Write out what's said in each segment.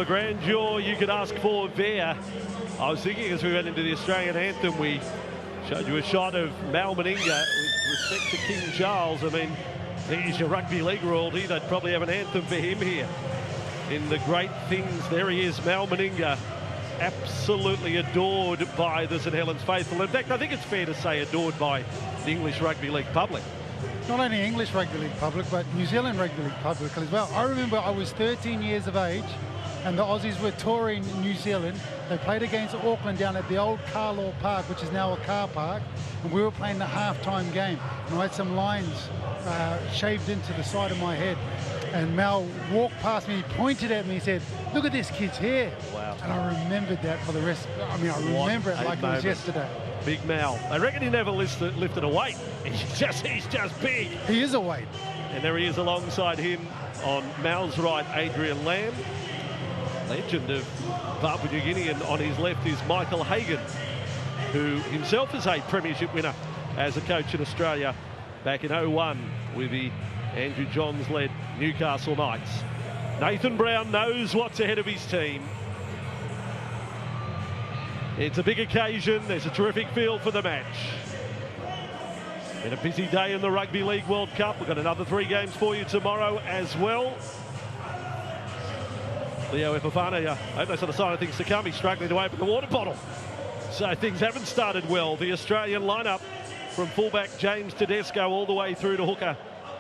the grandeur you could ask for there. I was thinking as we went into the Australian anthem, we showed you a shot of Mal Meninga with respect to King Charles. I mean, he's your rugby league royalty. They'd probably have an anthem for him here. In the great things, there he is, Mal Meninga, absolutely adored by the St Helens faithful. In fact, I think it's fair to say adored by the English rugby league public. Not only English rugby league public, but New Zealand rugby league public as well. I remember I was 13 years of age and the Aussies were touring New Zealand. They played against Auckland down at the old Carlaw Park, which is now a car park, and we were playing the halftime game. And I had some lines shaved into the side of my head. And Mal walked past me, he pointed at me, he said, "Look at this kid's hair." Wow. And I remembered that for the rest. I mean, I remember it like it was yesterday. Big Mal. I reckon he never lifted a weight. He's just big. He is a weight. And there he is alongside him on Mal's right, Adrian Lamb, legend of Papua New Guinea, and on his left is Michael Hagan, who himself is a premiership winner as a coach in Australia back in '01 with the Andrew Johns-led Newcastle Knights. Nathan Brown knows what's ahead of his team. It's a big occasion. There's a terrific field for the match. Been a busy day in the Rugby League World Cup. We've got another 3 games for you tomorrow as well. Leo Epifani, I hope that's not a sign of things to come. He's struggling to open the water bottle. So things haven't started well. The Australian lineup from fullback James Tedesco all the way through to hooker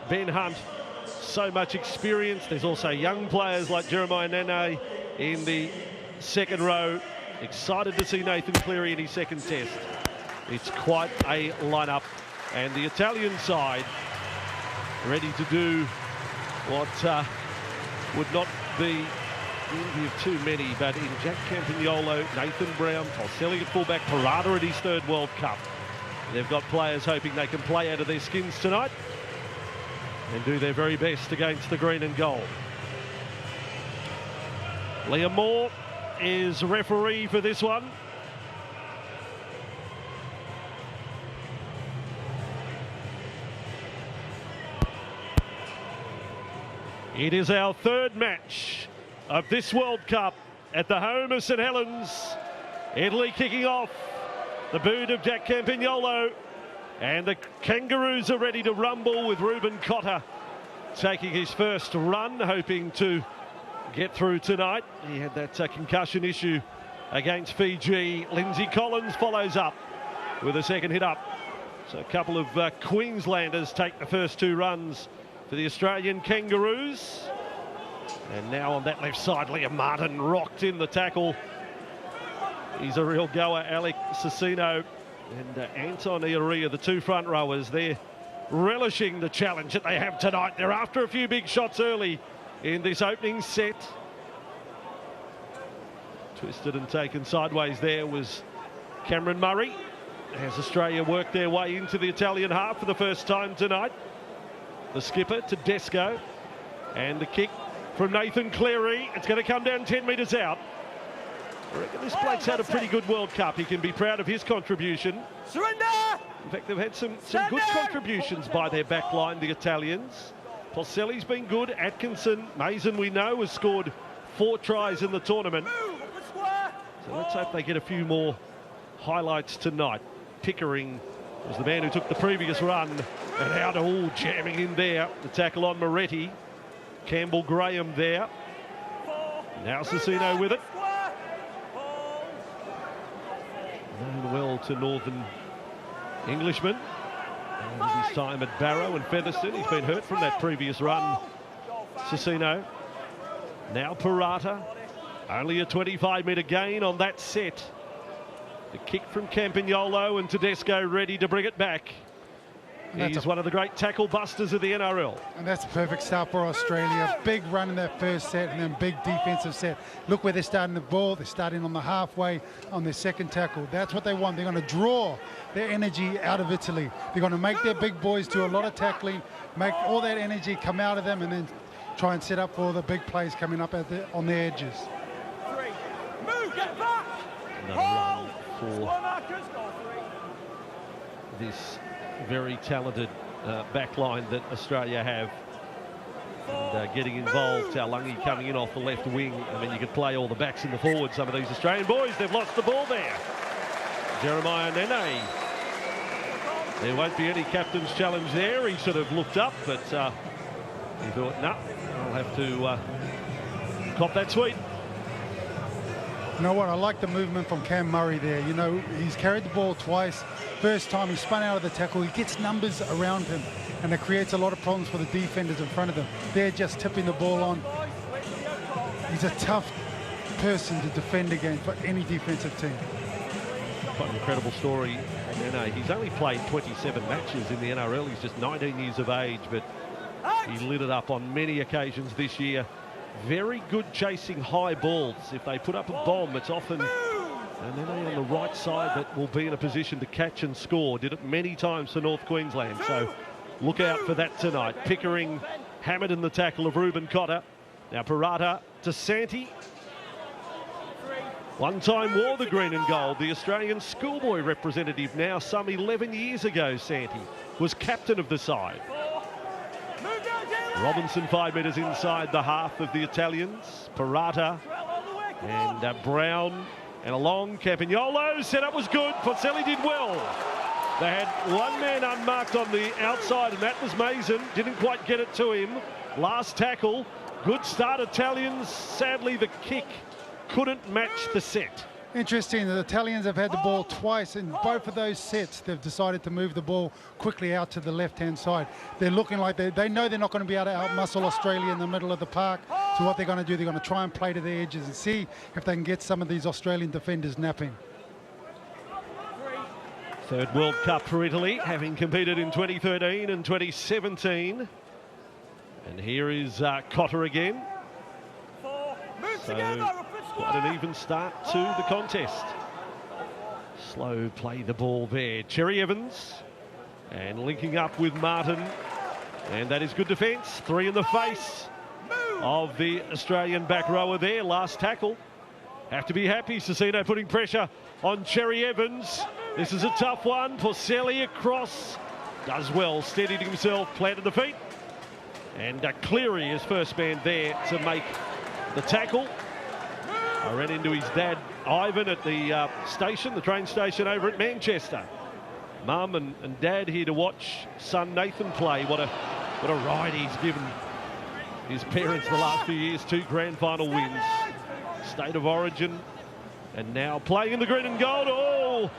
Ben Hunt. So much experience. There's also young players like Jeremiah Nene in the second row. Excited to see Nathan Cleary in his second test. It's quite a lineup. And the Italian side ready to do what would not be envy of too many, but in Jack Campagnolo, Nathan Brown, Toselli at fullback, Parada at his 3rd World Cup. They've got players hoping they can play out of their skins tonight and do their very best against the green and gold. Liam Moore is referee for this one. It is our 3rd match of this World Cup at the home of St Helens. Italy kicking off. The boot of Jack Campagnolo. And the Kangaroos are ready to rumble with Ruben Cotter taking his first run, hoping to get through tonight. He had that concussion issue against Fiji. Lindsay Collins follows up with a second hit up. So a couple of Queenslanders take the first 2 runs for the Australian Kangaroos. And now on that left side, Liam Martin rocked in the tackle. He's a real goer. Alec Cicino and Anton Ioria, the 2 front rowers, they're relishing the challenge that they have tonight. They're after a few big shots early in this opening set. Twisted and taken sideways there was Cameron Murray, as Australia worked their way into the Italian half for the first time tonight. The skipper, Tedesco, and the kick from Nathan Cleary. It's going to come down 10 metres out. I reckon this bloke's had a pretty good World Cup. He can be proud of his contribution. Surrender! In fact, they've had some good contributions by their back line, the Italians. Toselli's been good. Atkinson, Mason, we know, has scored 4 tries in the tournament. So let's hope they get a few more highlights tonight. Pickering was the man who took the previous run, and out, jamming in there. The tackle on Moretti. Campbell Graham there. Now Cicino with it. Known well to Northern Englishmen. And his time at Barrow and Featherstone. He's been hurt from that previous run. Cicino. Now Parata. Only a 25-metre gain on that set. The kick from Campagnolo, and Tedesco ready to bring it back. He's one of the great tackle busters of the NRL. And that's a perfect start for Australia. Big run in that first set and then big defensive set. Look where they're starting the ball. They're starting on the halfway on their second tackle. That's what they want. They're going to draw their energy out of Italy. They're going to make their big boys do a lot of tackling, make all that energy come out of them, and then try and set up for the big plays coming up on the edges. Move, get back! Another run for this very talented back line that Australia have. And getting involved, Taulagi coming in off the left wing. I mean, you could play all the backs in the forward. Some of these Australian boys, they've lost the ball there. Jeremiah Nene. There won't be any captain's challenge there. He sort of looked up, but he thought, no, I'll have to cop that sweet. You know what? I like the movement from Cam Murray there. You know, he's carried the ball twice. First time he spun out of the tackle. He gets numbers around him, and it creates a lot of problems for the defenders in front of them. They're just tipping the ball on. He's a tough person to defend against for any defensive team. Quite an incredible story. And, he's only played 27 matches in the NRL. He's just 19 years of age, but he lit it up on many occasions this year. Very good chasing high balls. If they put up a bomb, it's often and then on the right side that will be in a position to catch and score. Did it many times for North Queensland, so look out for that tonight. Pickering hammered in the tackle of Ruben Cotter. Now Parata to Santi. One time wore the green and gold, the Australian schoolboy representative now some 11 years ago. Santi was captain of the side. Robinson 5 metres inside the half of the Italians. Parata and Brown and along. Campagnolo, setup was good. Porcelli did well. They had one man unmarked on the outside, and that was Mason. Didn't quite get it to him. Last tackle. Good start, Italians. Sadly, the kick couldn't match the set. Interesting, the Italians have had the ball twice. In both of those sets, they've decided to move the ball quickly out to the left-hand side. They're looking like they know they're not going to be able to outmuscle Australia in the middle of the park. So what they're going to do, they're going to try and play to the edges and see if they can get some of these Australian defenders napping. Third World Cup for Italy, having competed in 2013 and 2017. And here is Cotter again. So quite an even start to the contest. Slow play the ball there. Cherry Evans and linking up with Martin. And that is good defence. 3 in the face of the Australian back rower there. Last tackle. Have to be happy. Cicino putting pressure on Cherry Evans. This is a tough one. Porcelli across. Does well. Steadied himself. Planted the feet. And Cleary is first man there to make the tackle. I ran into his dad, Ivan, at the station, the train station over at Manchester. Mum and Dad here to watch son Nathan play. What a ride he's given his parents the last few years. 2 grand final wins. State of origin. And now playing in the green and gold. Oh!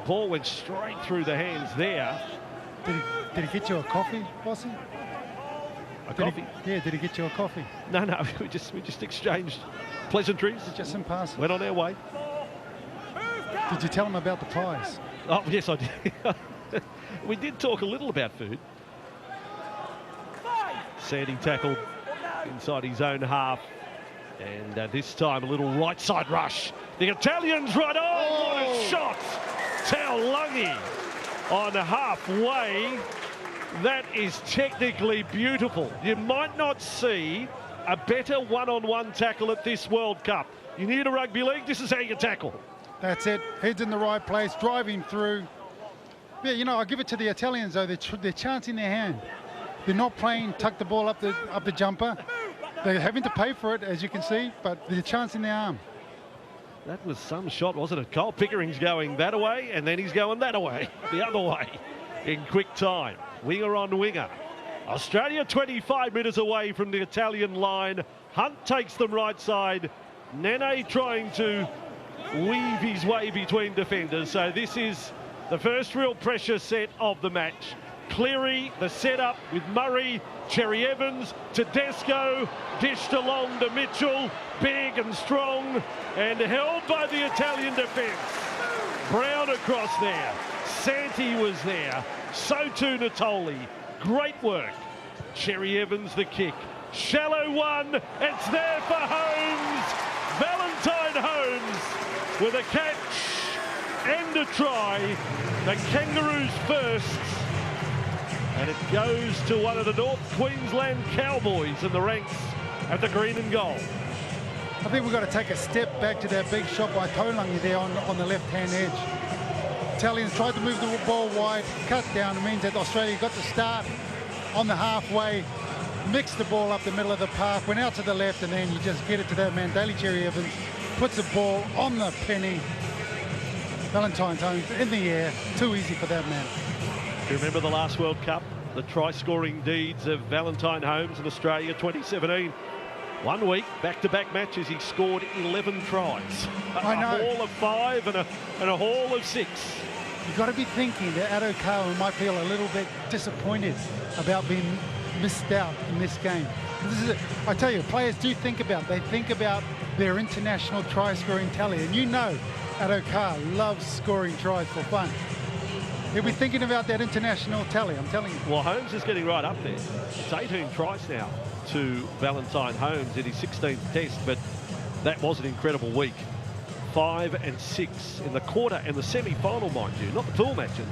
Ball went straight through the hands there. Did he get you a coffee, Bossy? Did he get you a coffee? No, we just exchanged pleasantries. Just in passing. Went on our way. Did you tell him about the pies? Oh, yes, I did. We did talk a little about food. Sandy tackled inside his own half. And this time a little right side rush. The Italians right on. Oh, what a shot. Taulagi on halfway. That is technically beautiful. You might not see a better one-on-one tackle at this World Cup. You need a rugby league, this is how you tackle. That's it. Heads in the right place, driving through. Yeah, you know, I give it to the Italians though. They're chancing their hand. They're not playing tuck the ball up the jumper. They're having to pay for it, as you can see, but they're chancing their arm. That was some shot, wasn't it? Cole Pickering's going that way, and then he's going that way, the other way, in quick time. Winger on winger. Australia 25 metres away from the Italian line. Hunt takes them right side. Nene trying to weave his way between defenders. So this is the first real pressure set of the match. Cleary, the setup with Murray, Cherry Evans, Tedesco, dished along to Mitchell, big and strong, and held by the Italian defence. Brown across there. Santi was there. So too Natoli. Great work. Cherry Evans the kick. Shallow one. It's there for Holmes. Valentine Holmes with a catch and a try. The Kangaroos first. And it goes to one of the North Queensland Cowboys in the ranks at the green and gold. I think we've got to take a step back to that big shot by Taulagi there on the left-hand edge. Italians tried to move the ball wide, cut down. It means that Australia got to start on the halfway. mixed the ball up the middle of the park, went out to the left, and then you just get it to that man, Daly Cherry Evans, puts the ball on the penny. Valentine's home in the air, too easy for that man. Do you remember the last World Cup? The try-scoring deeds of Valentine Holmes in Australia 2017. 1 week, back-to-back matches, he scored 11 tries. I know. A haul of 5 and a haul of 6. You've got to be thinking that Addo Carr might feel a little bit disappointed about being missed out in this game. I tell you, players do think about, they think about their international try-scoring tally, and you know Addo Carr loves scoring tries for fun. He'll be thinking about that international tally, I'm telling you. Well, Holmes is getting right up there. It's 18 tries now to Valentine Holmes in his 16th test, but that was an incredible week. 5 and 6 in the quarter and the semi-final, mind you, not the pool matches.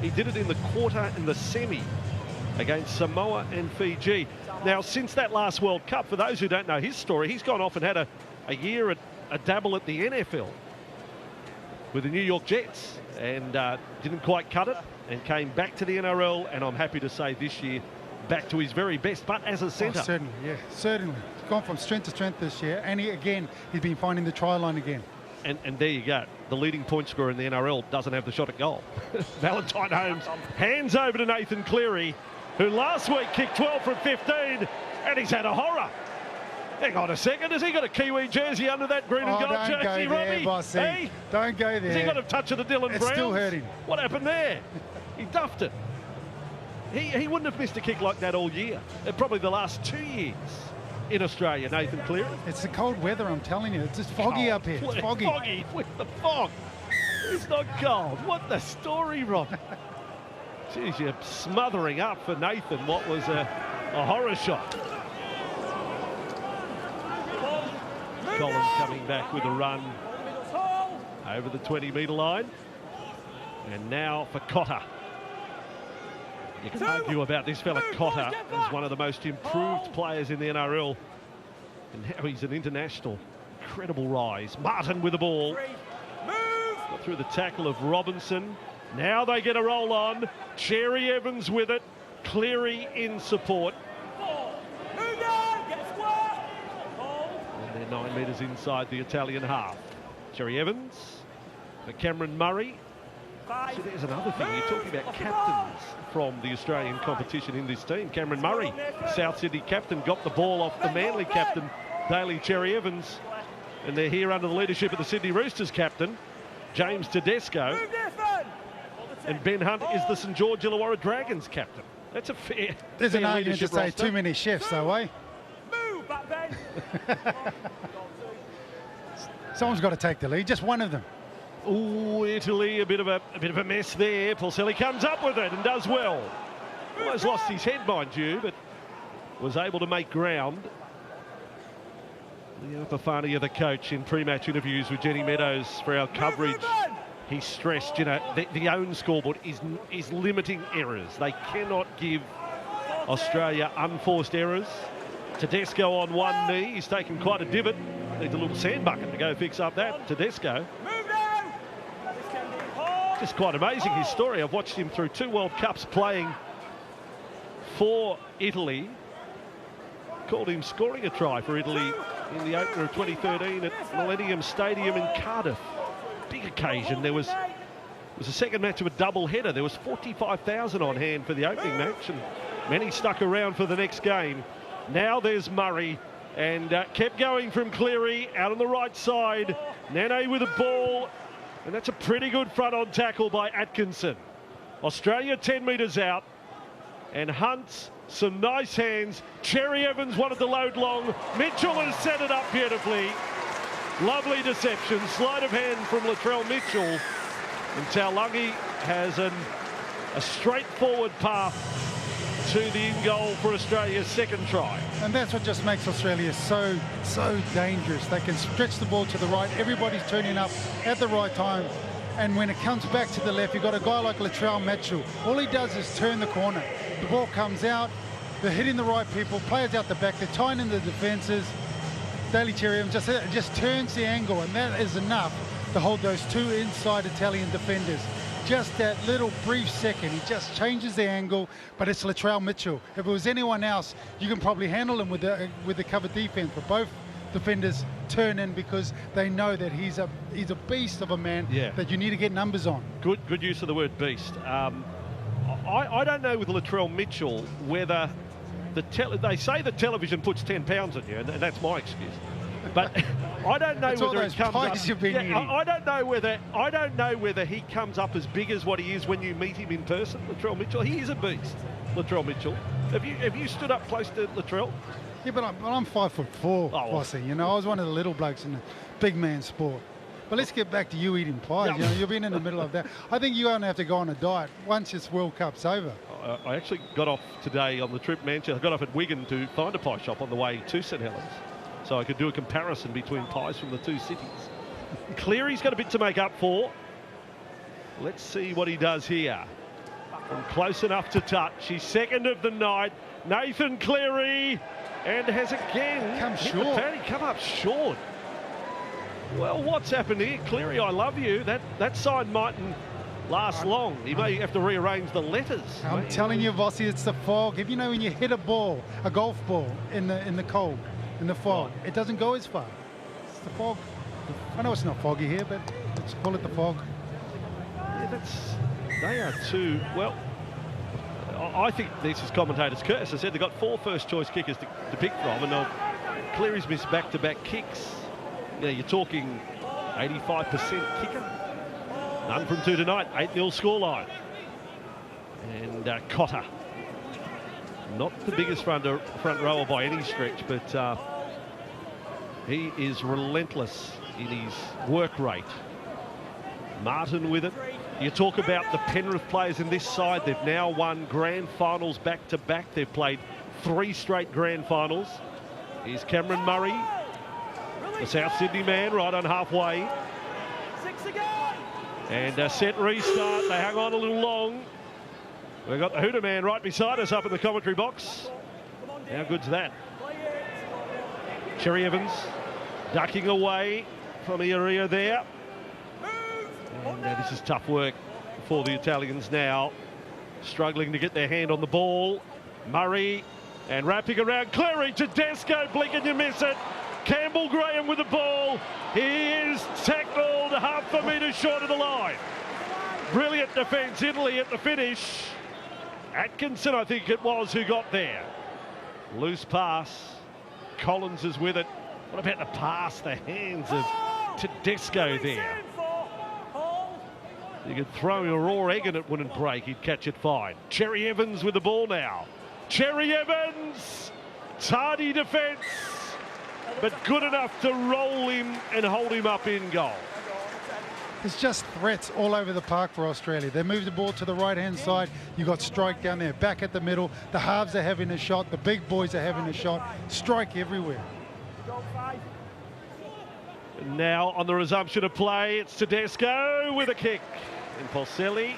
He did it in the quarter and the semi against Samoa and Fiji. Now, since that last World Cup, for those who don't know his story, he's gone off and had a year at a dabble at the NFL with the New York Jets, and didn't quite cut it, and came back to the NRL, and I'm happy to say this year back to his very best, but as a centre. Oh, certainly, yeah, certainly. He's gone from strength to strength this year, and he's been finding the try line again. And there you go. The leading point scorer in the NRL doesn't have the shot at goal. Valentine Holmes hands over to Nathan Cleary, who last week kicked 12 from 15, and he's had a horror. Hang on a second, has he got a Kiwi jersey under that green and gold jersey, Robbie? Bossy. Hey? Don't go there. Has he got a touch of the Dylan Brown? It's still hurting. What happened there? He duffed it. He wouldn't have missed a kick like that all year. Probably the last 2 years in Australia, Nathan Cleary. It's the cold weather, I'm telling you. It's just foggy up here. It's foggy. Foggy with the fog. It's not cold. What the story, Rob? Jeez, you're smothering up for Nathan what was a horror shot. Collins coming back with a run over the 20-metre line. And now for Cotter. You can argue about this fella Cotter as one of the most improved players in the NRL. And now he's an international. Incredible rise. Martin with the ball. Got through the tackle of Robinson. Now they get a roll on. Cherry Evans with it. Cleary in support. And they're 9 metres inside the Italian half. Cherry Evans for Cameron Murray. So there's another thing. You're talking about captains from the Australian competition in this team. Cameron Murray, South Sydney captain, got the ball off the Manly captain, Daly Cherry Evans. And they're here under the leadership of the Sydney Roosters captain, James Tedesco. And Ben Hunt is the St George Illawarra Dragons captain. That's a fair There's an argument to say roster. too many chefs, though, eh? Move back, Ben. Someone's got to take the lead, just one of them. Ooh, Italy, a bit of a mess there. Pulselli comes up with it and does well. Almost lost his head, mind you, but was able to make ground. Leo Pafania, the coach, in pre-match interviews with Jenny Meadows for our coverage, he stressed, you know, the own scoreboard is limiting errors. They cannot give Australia unforced errors. Tedesco on one knee, he's taken quite a divot. Needs a little sand bucket to go fix up that. Tedesco. Just quite amazing, his story. I've watched him through 2 World Cups playing for Italy. Called him scoring a try for Italy in the opener of 2013 at Millennium Stadium in Cardiff. Big occasion. There was a second match of a double header. There was 45,000 on hand for the opening match, and many stuck around for the next game. Now there's Murray, and kept going from Cleary out on the right side. Nene with a ball. And that's a pretty good front-on tackle by Atkinson. Australia 10 metres out. And Hunt's some nice hands. Cherry Evans wanted to load long. Mitchell has set it up beautifully. Lovely deception. Sleight of hand from Latrell Mitchell. And Taulagi has a straightforward path to the in-goal for Australia's second try. And that's what just makes Australia so dangerous. They can stretch the ball to the right. Everybody's turning up at the right time. And when it comes back to the left, you've got a guy like Latrell Mitchell. All he does is turn the corner. The ball comes out. They're hitting the right people. Players out the back. They're tying in the defences. Daly Cherry just turns the angle, and that is enough to hold those 2 inside Italian defenders. just that little brief second. He just changes the angle, but it's Latrell Mitchell. If it was anyone else, you can probably handle him with the cover defense, but both defenders turn in because they know that he's a beast of a man that you need to get numbers on. Good use of the word beast. I don't know with Latrell Mitchell whether they say the television puts 10 pounds on you, and that's my excuse. But I don't know whether it comes up. I don't know whether he comes up as big as what he is when you meet him in person. Latrell Mitchell, he is a beast. Latrell Mitchell. Have you stood up close to Latrell? Yeah, but I'm 5'4", Bossy. You know, I was one of the little blokes in the big man sport. But let's get back to you eating pies. You know, you've been in the middle of that. I think you only have to go on a diet once this World Cup's over. I actually got off today on the trip, Manchester. I got off at Wigan to find a pie shop on the way to St Helens, so I could do a comparison between pies from the two cities. Cleary's got a bit to make up for. Let's see what he does here. From close enough to touch. He's second of the night. Nathan Cleary, and has again come up short. Well, what's happened here? Cleary, I love you. That sign mightn't last long. He may have to rearrange the letters. I'm telling you, Vossi, it's the fog. If you know when you hit a golf ball in the cold, in the fog, it doesn't go as far. It's the fog. I know it's not foggy here, but let's call it the fog. Yeah, they are too, well, I think this is commentators' curse. I said they've got 4 first-choice kickers to pick from, and Cleary's missed back-to-back kicks. You know, you're talking 85% kicker. None from 2 tonight, 8-0 scoreline. And Cotter, not the biggest front rower by any stretch, but he is relentless in his work rate. Martin with it. You talk about the Penrith players in this side. They've now won grand finals back-to-back. They've played 3 straight grand finals. Here's Cameron Murray, the South Sydney man, right on halfway. 6 again. And a set restart. They hung on a little long. We've got the Hooter man right beside us up in the commentary box. How good's that? Cherry Evans ducking away from the area there. And this is tough work for the Italians now. Struggling to get their hand on the ball. Murray and wrapping around Cleary. Tedesco, blink and you miss it. Campbell Graham with the ball. He is tackled half a metre short of the line. Brilliant defence, Italy at the finish. Atkinson, I think it was, who got there. Loose pass. Collins is with it. What about the pass, the hands of Tedesco there? You could throw a raw egg and it wouldn't break. He'd catch it fine. Cherry Evans with the ball now. Cherry Evans! Tardy defence, but good enough to roll him and hold him up in goal. There's just threats all over the park for Australia. They move the ball to the right-hand side. You've got Strike down there, back at the middle. The halves are having a shot. The big boys are having a shot. Strike everywhere. Now on the resumption of play, it's Tedesco with a kick. And Porcelli,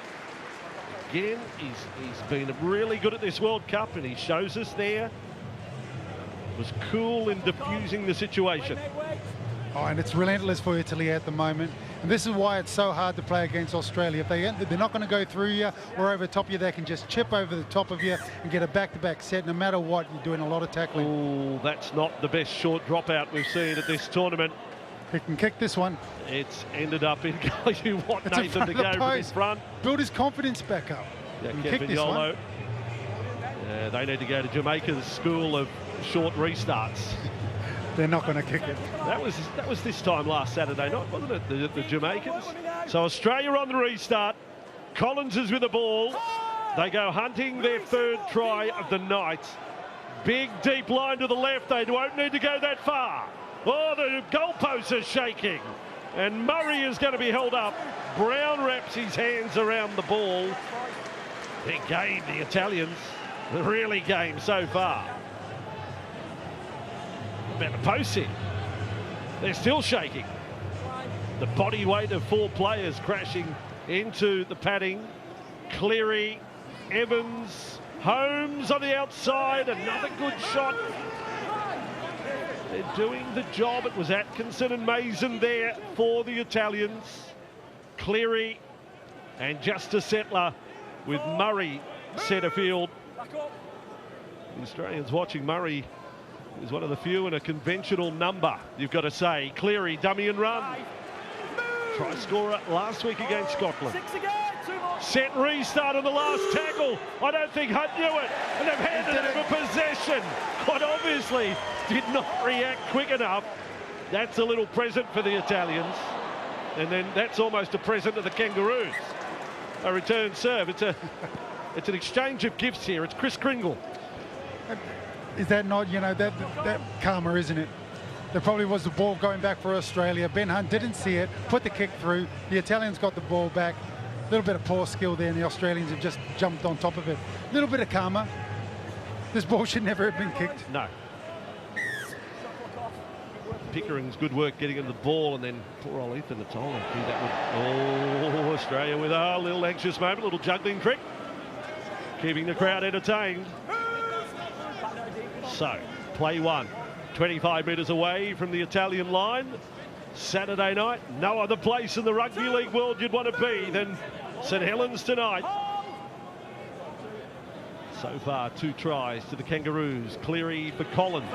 again, he's been really good at this World Cup, and he shows us there. Was cool in diffusing the situation. Oh, and it's relentless for Italy at the moment. And this is why it's so hard to play against Australia. If they're not going to go through you or over top of you, they can just chip over the top of you and get a back-to-back set. No matter what, you're doing a lot of tackling. Oh, that's not the best short dropout we've seen at this tournament. He can kick this one. It's ended up in goal. You want Nathan to go from his front. Build his confidence back up. Yeah, kick this one. They need to go to Jamaica's school of short restarts. They're not going to kick it. That was this time last Saturday night, wasn't it? The Jamaicans. So Australia on the restart. Collins is with the ball. They go hunting their 3rd try of the night. Big deep line to the left. They won't need to go that far. Oh, the goalposts are shaking. And Murray is going to be held up. Brown wraps his hands around the ball. They're game, the Italians. They're really game so far. About the posts here. They're still shaking. The body weight of 4 players crashing into the padding. Cleary, Evans, Holmes on the outside. Another good shot. They're doing the job. It was Atkinson and Mason there for the Italians. Cleary And just a settler with Murray centre field. The Australians watching Murray is one of the few in a conventional number, you've got to say. Cleary, dummy and run. Try scorer last week against Scotland. Set restart on the last tackle. I don't think Hunt knew it. And they've handed over possession. Quite obviously did not react quick enough. That's a little present for the Italians. And then that's almost a present to the Kangaroos. A return serve. It's an exchange of gifts here. It's Chris Kringle. Is that not, you know, that karma, isn't it? There probably was the ball going back for Australia. Ben Hunt didn't see it, put the kick through. The Italians got the ball back. A little bit of poor skill there, and the Australians have just jumped on top of it. A little bit of karma. This ball should never have been kicked. No. Pickering's good work getting him the ball, and then poor old Ethan Atola. Oh, Australia with a little anxious moment, a little juggling trick. Keeping the crowd entertained. So, play one. 25 metres away from the Italian line. Saturday night, no other place in the rugby league world you'd want to be than St Helens tonight. So far, 2 tries to the Kangaroos. Cleary for Collins.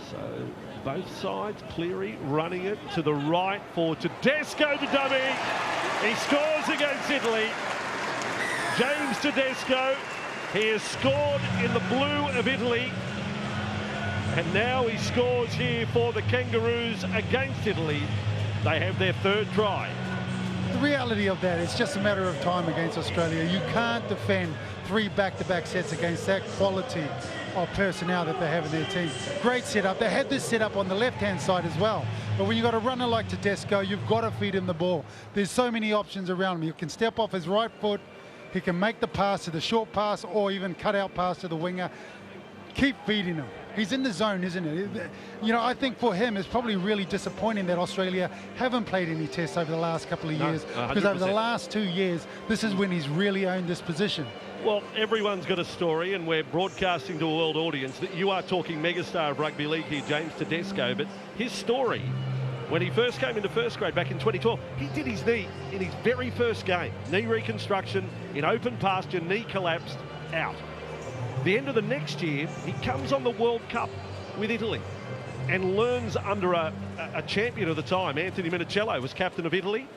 So both sides, Cleary running it to the right for Tedesco to dummy. He scores against Italy. James Tedesco, he has scored in the blue of Italy. And now he scores here for the Kangaroos against Italy. They have their 3rd try. The reality of that, it's just a matter of time against Australia. You can't defend 3 back-to-back sets against that quality of personnel that they have in their team. Great setup. They had this set up on the left-hand side as well. But when you've got a runner like Tedesco, you've got to feed him the ball. There's so many options around him. He can step off his right foot. He can make the pass to the short pass or even cut out pass to the winger. Keep feeding him. He's in the zone, isn't it? You know, I think for him it's probably really disappointing that Australia haven't played any tests over the last couple of years. Because over the last 2 years, this is when he's really owned this position. Well, everyone's got a story, and we're broadcasting to a world audience that you are talking megastar of rugby league here, James Tedesco, but his story, when he first came into first grade back in 2012, he did his knee in his very first game. Knee reconstruction in open pasture, knee collapsed, out. The end of the next year, he comes on the World Cup with Italy and learns under a champion of the time. Anthony Minicello was captain of Italy.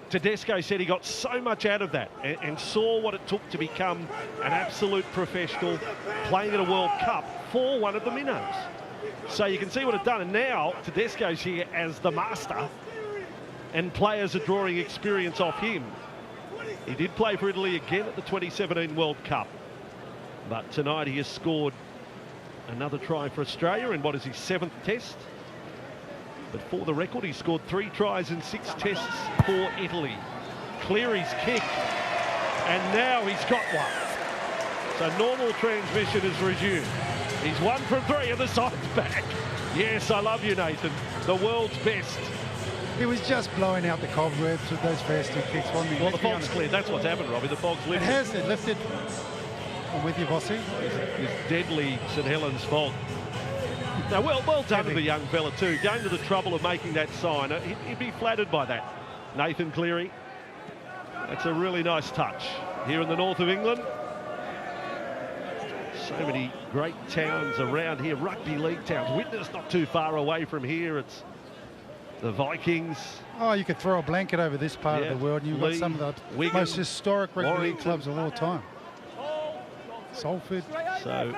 Tedesco said he got so much out of that and saw what it took to become an absolute professional playing in a World Cup for one of the minnows. So you can see what it's done. And now Tedesco's here as the master and players are drawing experience off him. He did play for Italy again at the 2017 World Cup. But tonight he has scored another try for Australia in what is his 7th test. But for the record, he scored 3 tries in 6 tests for Italy. Cleary's kick, and now he's got one. So normal transmission is resumed. He's 1 from 3 and the side's back. Yes, I love you, Nathan. The world's best. He was just blowing out the cobwebs with those first 2 kicks, wasn't he? Well, the fog's cleared. That's what's happened, Robbie. The fog's lifted. It has. It lifted. I'm with you, Bossy. This deadly St Helens fog. Now, well done to the young fella too, going to the trouble of making that sign. He'd be flattered by that. Nathan Cleary. That's a really nice touch here in the north of England. So many great towns around here, rugby league towns. Widnes not too far away from here. It's the Vikings. Oh, you could throw a blanket over this part of the world and you've got some of the Wigan, most historic rugby league clubs of all time. Salford. So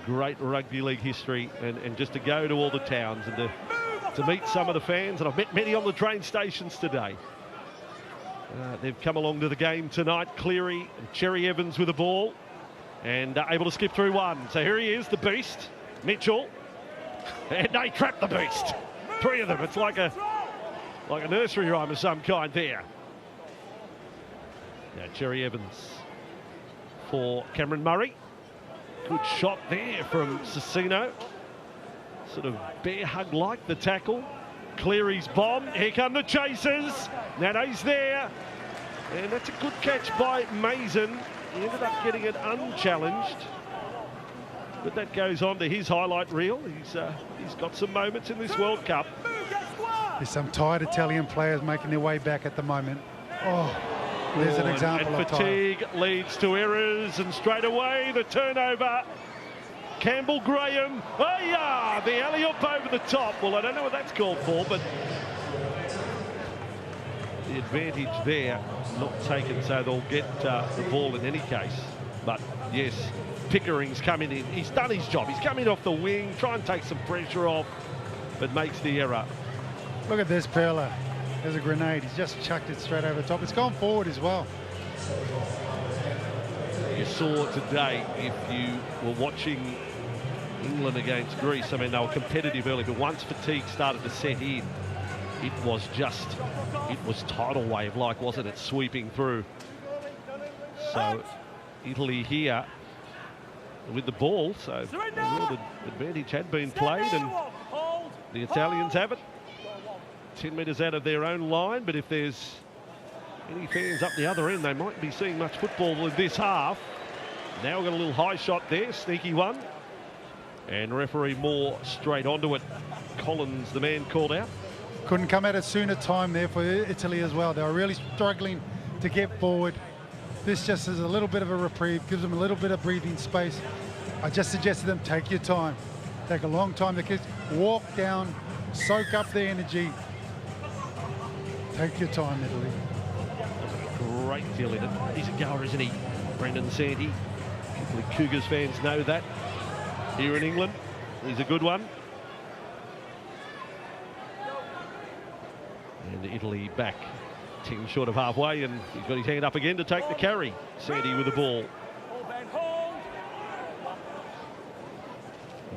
great rugby league history, and just to go to all the towns and to meet some of the fans, and I've met many on the train stations today. They've come along to the game tonight. Cleary and Cherry Evans with the ball and able to skip through one. So here he is, the beast, Mitchell, and they trap the beast. 3 of them. It's like a nursery rhyme of some kind there. Now Cherry Evans for Cameron Murray. Good shot there from Cicino. Sort of bear hug like the tackle. Cleary's bomb. Here come the chasers. Nano's there. And that's a good catch by Mason. He ended up getting it unchallenged. But that goes on to his highlight reel. He's got some moments in this World Cup. There's some tired Italian players making their way back at the moment. Oh, there's an example and of fatigue leads to errors, and straight away the turnover. Campbell Graham, oh yeah, the alley-oop over the top. Well, I don't know what that's called for, but the advantage there not taken, so they'll get the ball in any case. But yes, Pickering's coming in. He's done his job. He's coming off the wing, try and take some pressure off, but makes the error. Look at this, Perla. There's a grenade. He's just chucked it straight over the top. It's gone forward as well. You saw today, if you were watching England against Greece, I mean, they were competitive early, but once fatigue started to set in, it was tidal wave-like, wasn't it, sweeping through. So Italy here with the ball, so the real advantage had been played, and the Italians have it. 10 metres out of their own line, but if there's any fans up the other end, they might be seeing much football in this half. Now we've got a little high shot there, sneaky one. And referee Moore straight onto it. Collins, the man called out. Couldn't come at a sooner time there for Italy as well. They were really struggling to get forward. This just is a little bit of a reprieve, gives them a little bit of breathing space. I just suggested them take your time. Take a long time. The kids walk down, soak up the energy. Take your time, Italy. Great deal in it. He's a goer, isn't he? Brendan Sandy. The Cougars fans know that. Here in England, he's a good one. And Italy back 10 short of halfway, and he's got his hand up again to take the carry. Sandy with the ball.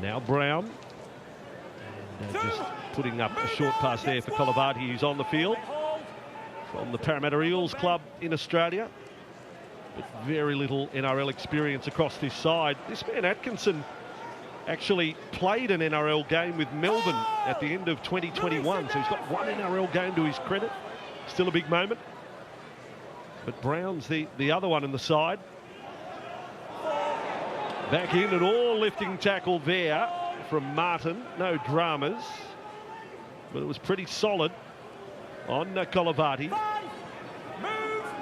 Now Brown. And just putting up a short pass there for Colavati, who's on the field. From the Parramatta Eels club in Australia. But very little NRL experience across this side. This man Atkinson actually played an NRL game with Melbourne at the end of 2021, so he's got one NRL game to his credit. Still a big moment. But Brown's the other one in the side. Back in, and all lifting tackle there from Martin. No dramas, but it was pretty solid on Colavati.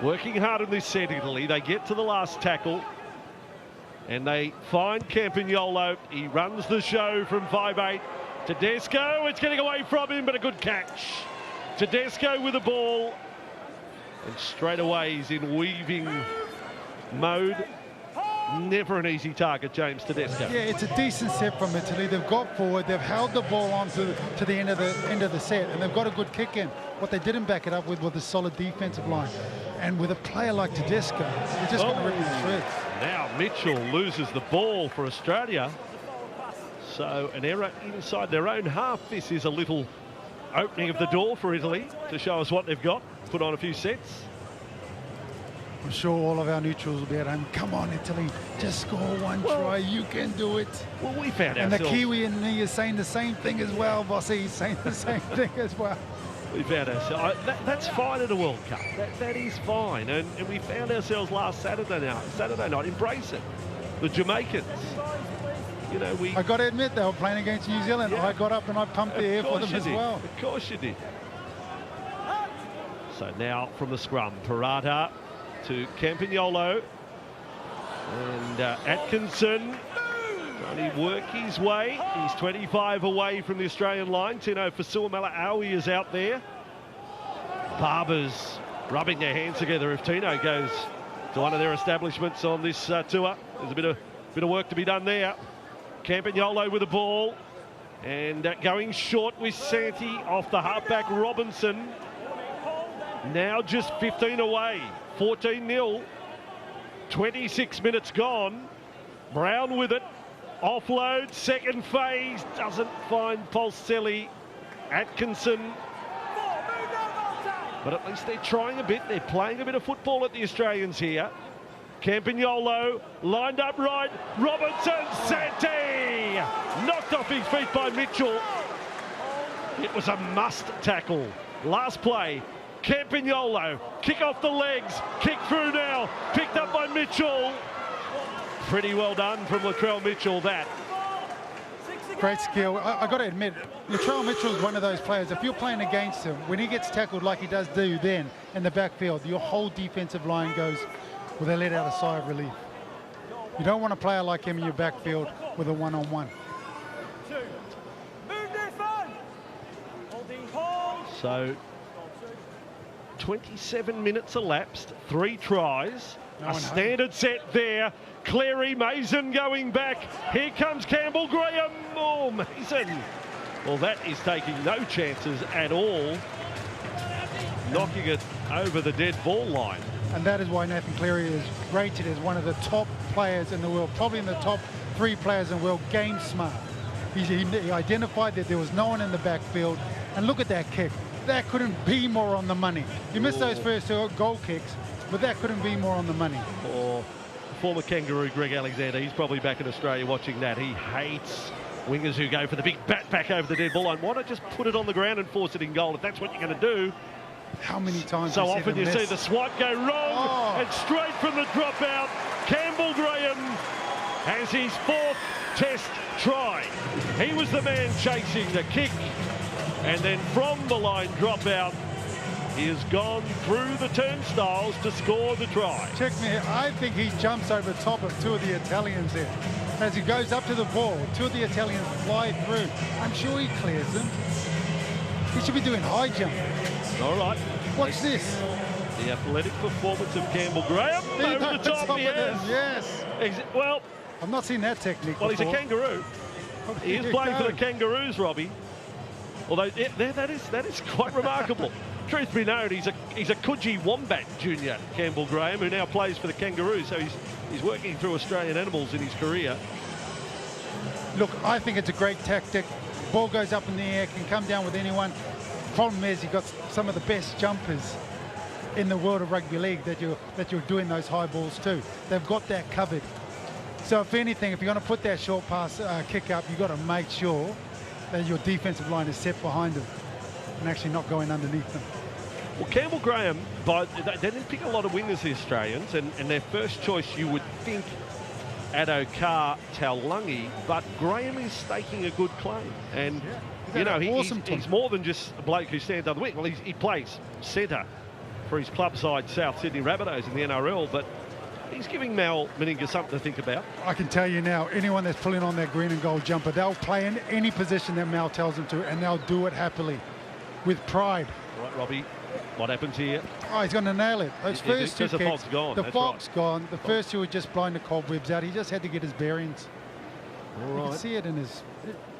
Working hard in this set, Italy. They get to the last tackle, and they find Campagnolo. He runs the show from 5'8". Tedesco, it's getting away from him, but a good catch. Tedesco with the ball, and straight away he's in weaving mode. Never an easy target, James Tedesco. Yeah, it's a decent set from Italy. They've got forward, they've held the ball on to the end of the set, and they've got a good kick in. What they didn't back it up with was a solid defensive line. And with a player like Tedesco, they're just going to rip him to shreds. Now Mitchell loses the ball for Australia. So an error inside their own half. This is a little opening of the door for Italy to show us what they've got. Put on a few sets. I'm sure all of our neutrals will be at home. Come on, Italy, just score one try. You can do it. Well, we found and ourselves. The Kiwi in me is saying the same thing as well, Bossy. He's saying the same thing as well. We found ourselves. That's fine at a World Cup. That is fine. And we found ourselves last Saturday night. Embrace it. The Jamaicans. You know, I got to admit, they were playing against New Zealand. Yeah. I got up and I pumped the air for them as well. Of course you did. So now from the scrum, Parata to Campagnolo, and Atkinson trying to work his way. He's 25 away from the Australian line. Tino Fasuamala-Aui is out there. Barbers rubbing their hands together if Tino goes to one of their establishments on this tour. There's a bit of work to be done there. Campagnolo with the ball, and going short with Santi off the halfback Robinson. Now just 15 away. 14-0, 26 minutes gone. Brown with it, offload, second phase, doesn't find Polselli. Atkinson, but at least they're trying a bit. They're playing a bit of football at the Australians here. Campagnolo lined up right, Robinson, Santi, knocked off his feet by Mitchell. It was a must tackle. Last play. Campagnolo, kick off the legs, kick through now, picked up by Mitchell. Pretty well done from Latrell Mitchell, that. Great skill. I got to admit, Latrell Mitchell is one of those players. If you're playing against him, when he gets tackled like he does then in the backfield, your whole defensive line goes, well, they let out a sigh of relief. You don't want a player like him in your backfield with a one-on-one. So 27 minutes elapsed, 3 tries, a standard set there. Cleary, Mason going back. Here comes Campbell Graham. Oh, Mason. Well, that is taking no chances at all, knocking it over the dead ball line. And that is why Nathan Cleary is rated as one of the top players in the world, probably in the top 3 players in the world, game smart. He identified that there was no one in the backfield, and look at that kick. That couldn't be more on the money. You missed those first 2 goal kicks, but that couldn't be more on the money. Or former Kangaroo Greg Alexander, he's probably back in Australia watching that. He hates wingers who go for the big bat back over the dead ball line. Why not just put it on the ground and force it in goal if that's what you're going to do? How many times so often you see the swipe go wrong and straight from the dropout. Campbell Graham has his 4th test try. He was the man chasing the kick, and then from the line dropout, he has gone through the turnstiles to score the try. Check me, I think he jumps over top of 2 of the Italians there. As he goes up to the ball, 2 of the Italians fly through. I'm sure he clears them. He should be doing high jump. All right. What's this? The athletic performance of Campbell Graham over the top. Yes. Well, I've not seen that technique Well, before. He's a kangaroo. He is playing for the Kangaroos, Robbie. Although that is quite remarkable. Truth be known, he's a Coogee Wombat junior, Campbell Graham, who now plays for the Kangaroos. So he's working through Australian animals in his career. Look, I think it's a great tactic. Ball goes up in the air, can come down with anyone. Problem is, you've got some of the best jumpers in the world of rugby league that you're doing those high balls to. They've got that covered. So if anything, if you're going to put that short pass kick up, you've got to make sure that your defensive line is set behind them and actually not going underneath them. Well, Campbell Graham, they didn't pick a lot of wingers, the Australians, and their first choice, you would think, Addo-Carr, Taulagi, but Graham is staking a good claim. And, you know, he's more than just a bloke who stands on the wing. Well, he plays centre for his club side, South Sydney Rabbitohs in the NRL, but he's giving Mal Meninga something to think about. I can tell you now, anyone that's pulling on that green and gold jumper, they'll play in any position that Mal tells them to, and they'll do it happily, with pride. Right, Robbie, what happens here? Oh, he's going to nail it. Those first 2 kicks, the fog's gone. The fog's gone. The first 2 were just blowing the cobwebs out. He just had to get his bearings. All right. You can see it in his...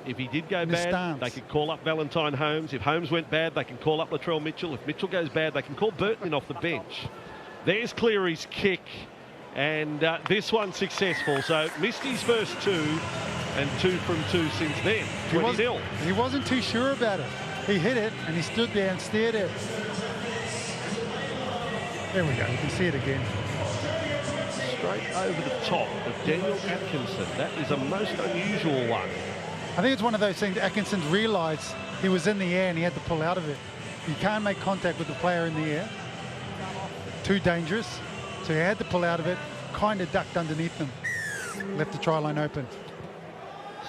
If he did go bad, they could call up Valentine Holmes. If Holmes went bad, they can call up Latrell Mitchell. If Mitchell goes bad, they can call Burton in off the bench. There's Cleary's kick, and this one's successful. So missed his first 2, and 2 from 2 since then. 20-0. He wasn't too sure about it. He hit it, and he stood there and stared at it. There we go. You can see it again. Straight over the top of Daniel Atkinson. That is a most unusual one. I think it's one of those things Atkinson's realised he was in the air and he had to pull out of it. You can't make contact with the player in the air. Too dangerous. So he had to pull out of it, kind of ducked underneath them. Left the try line open.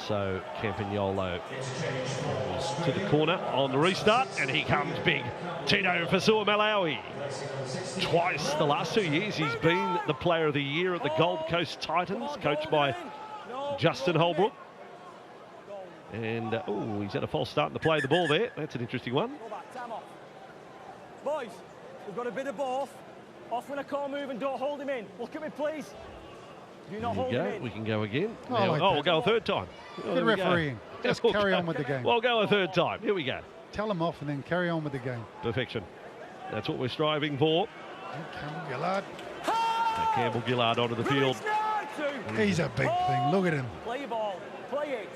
So Campagnolo is to the corner on the restart, and here comes big Tino Fasua-Malawi. Twice the last 2 years he's been the player of the year at the Gold Coast Titans, coached by Justin Holbrook. And he's had a false start to play the ball there. That's an interesting one. Boys, we've got a bit of both. Off when I call move and don't hold him in. Look at me, please. Do not hold him in. We can go again. We'll go a third time. Good refereeing. Just carry on with the game. We'll go a third time. Here we go. Tell him off and then carry on with the game. Perfection. That's what we're striving for. Campbell Gillard. Campbell Gillard onto the field. He's a big thing. Look at him. Play your ball. Play it.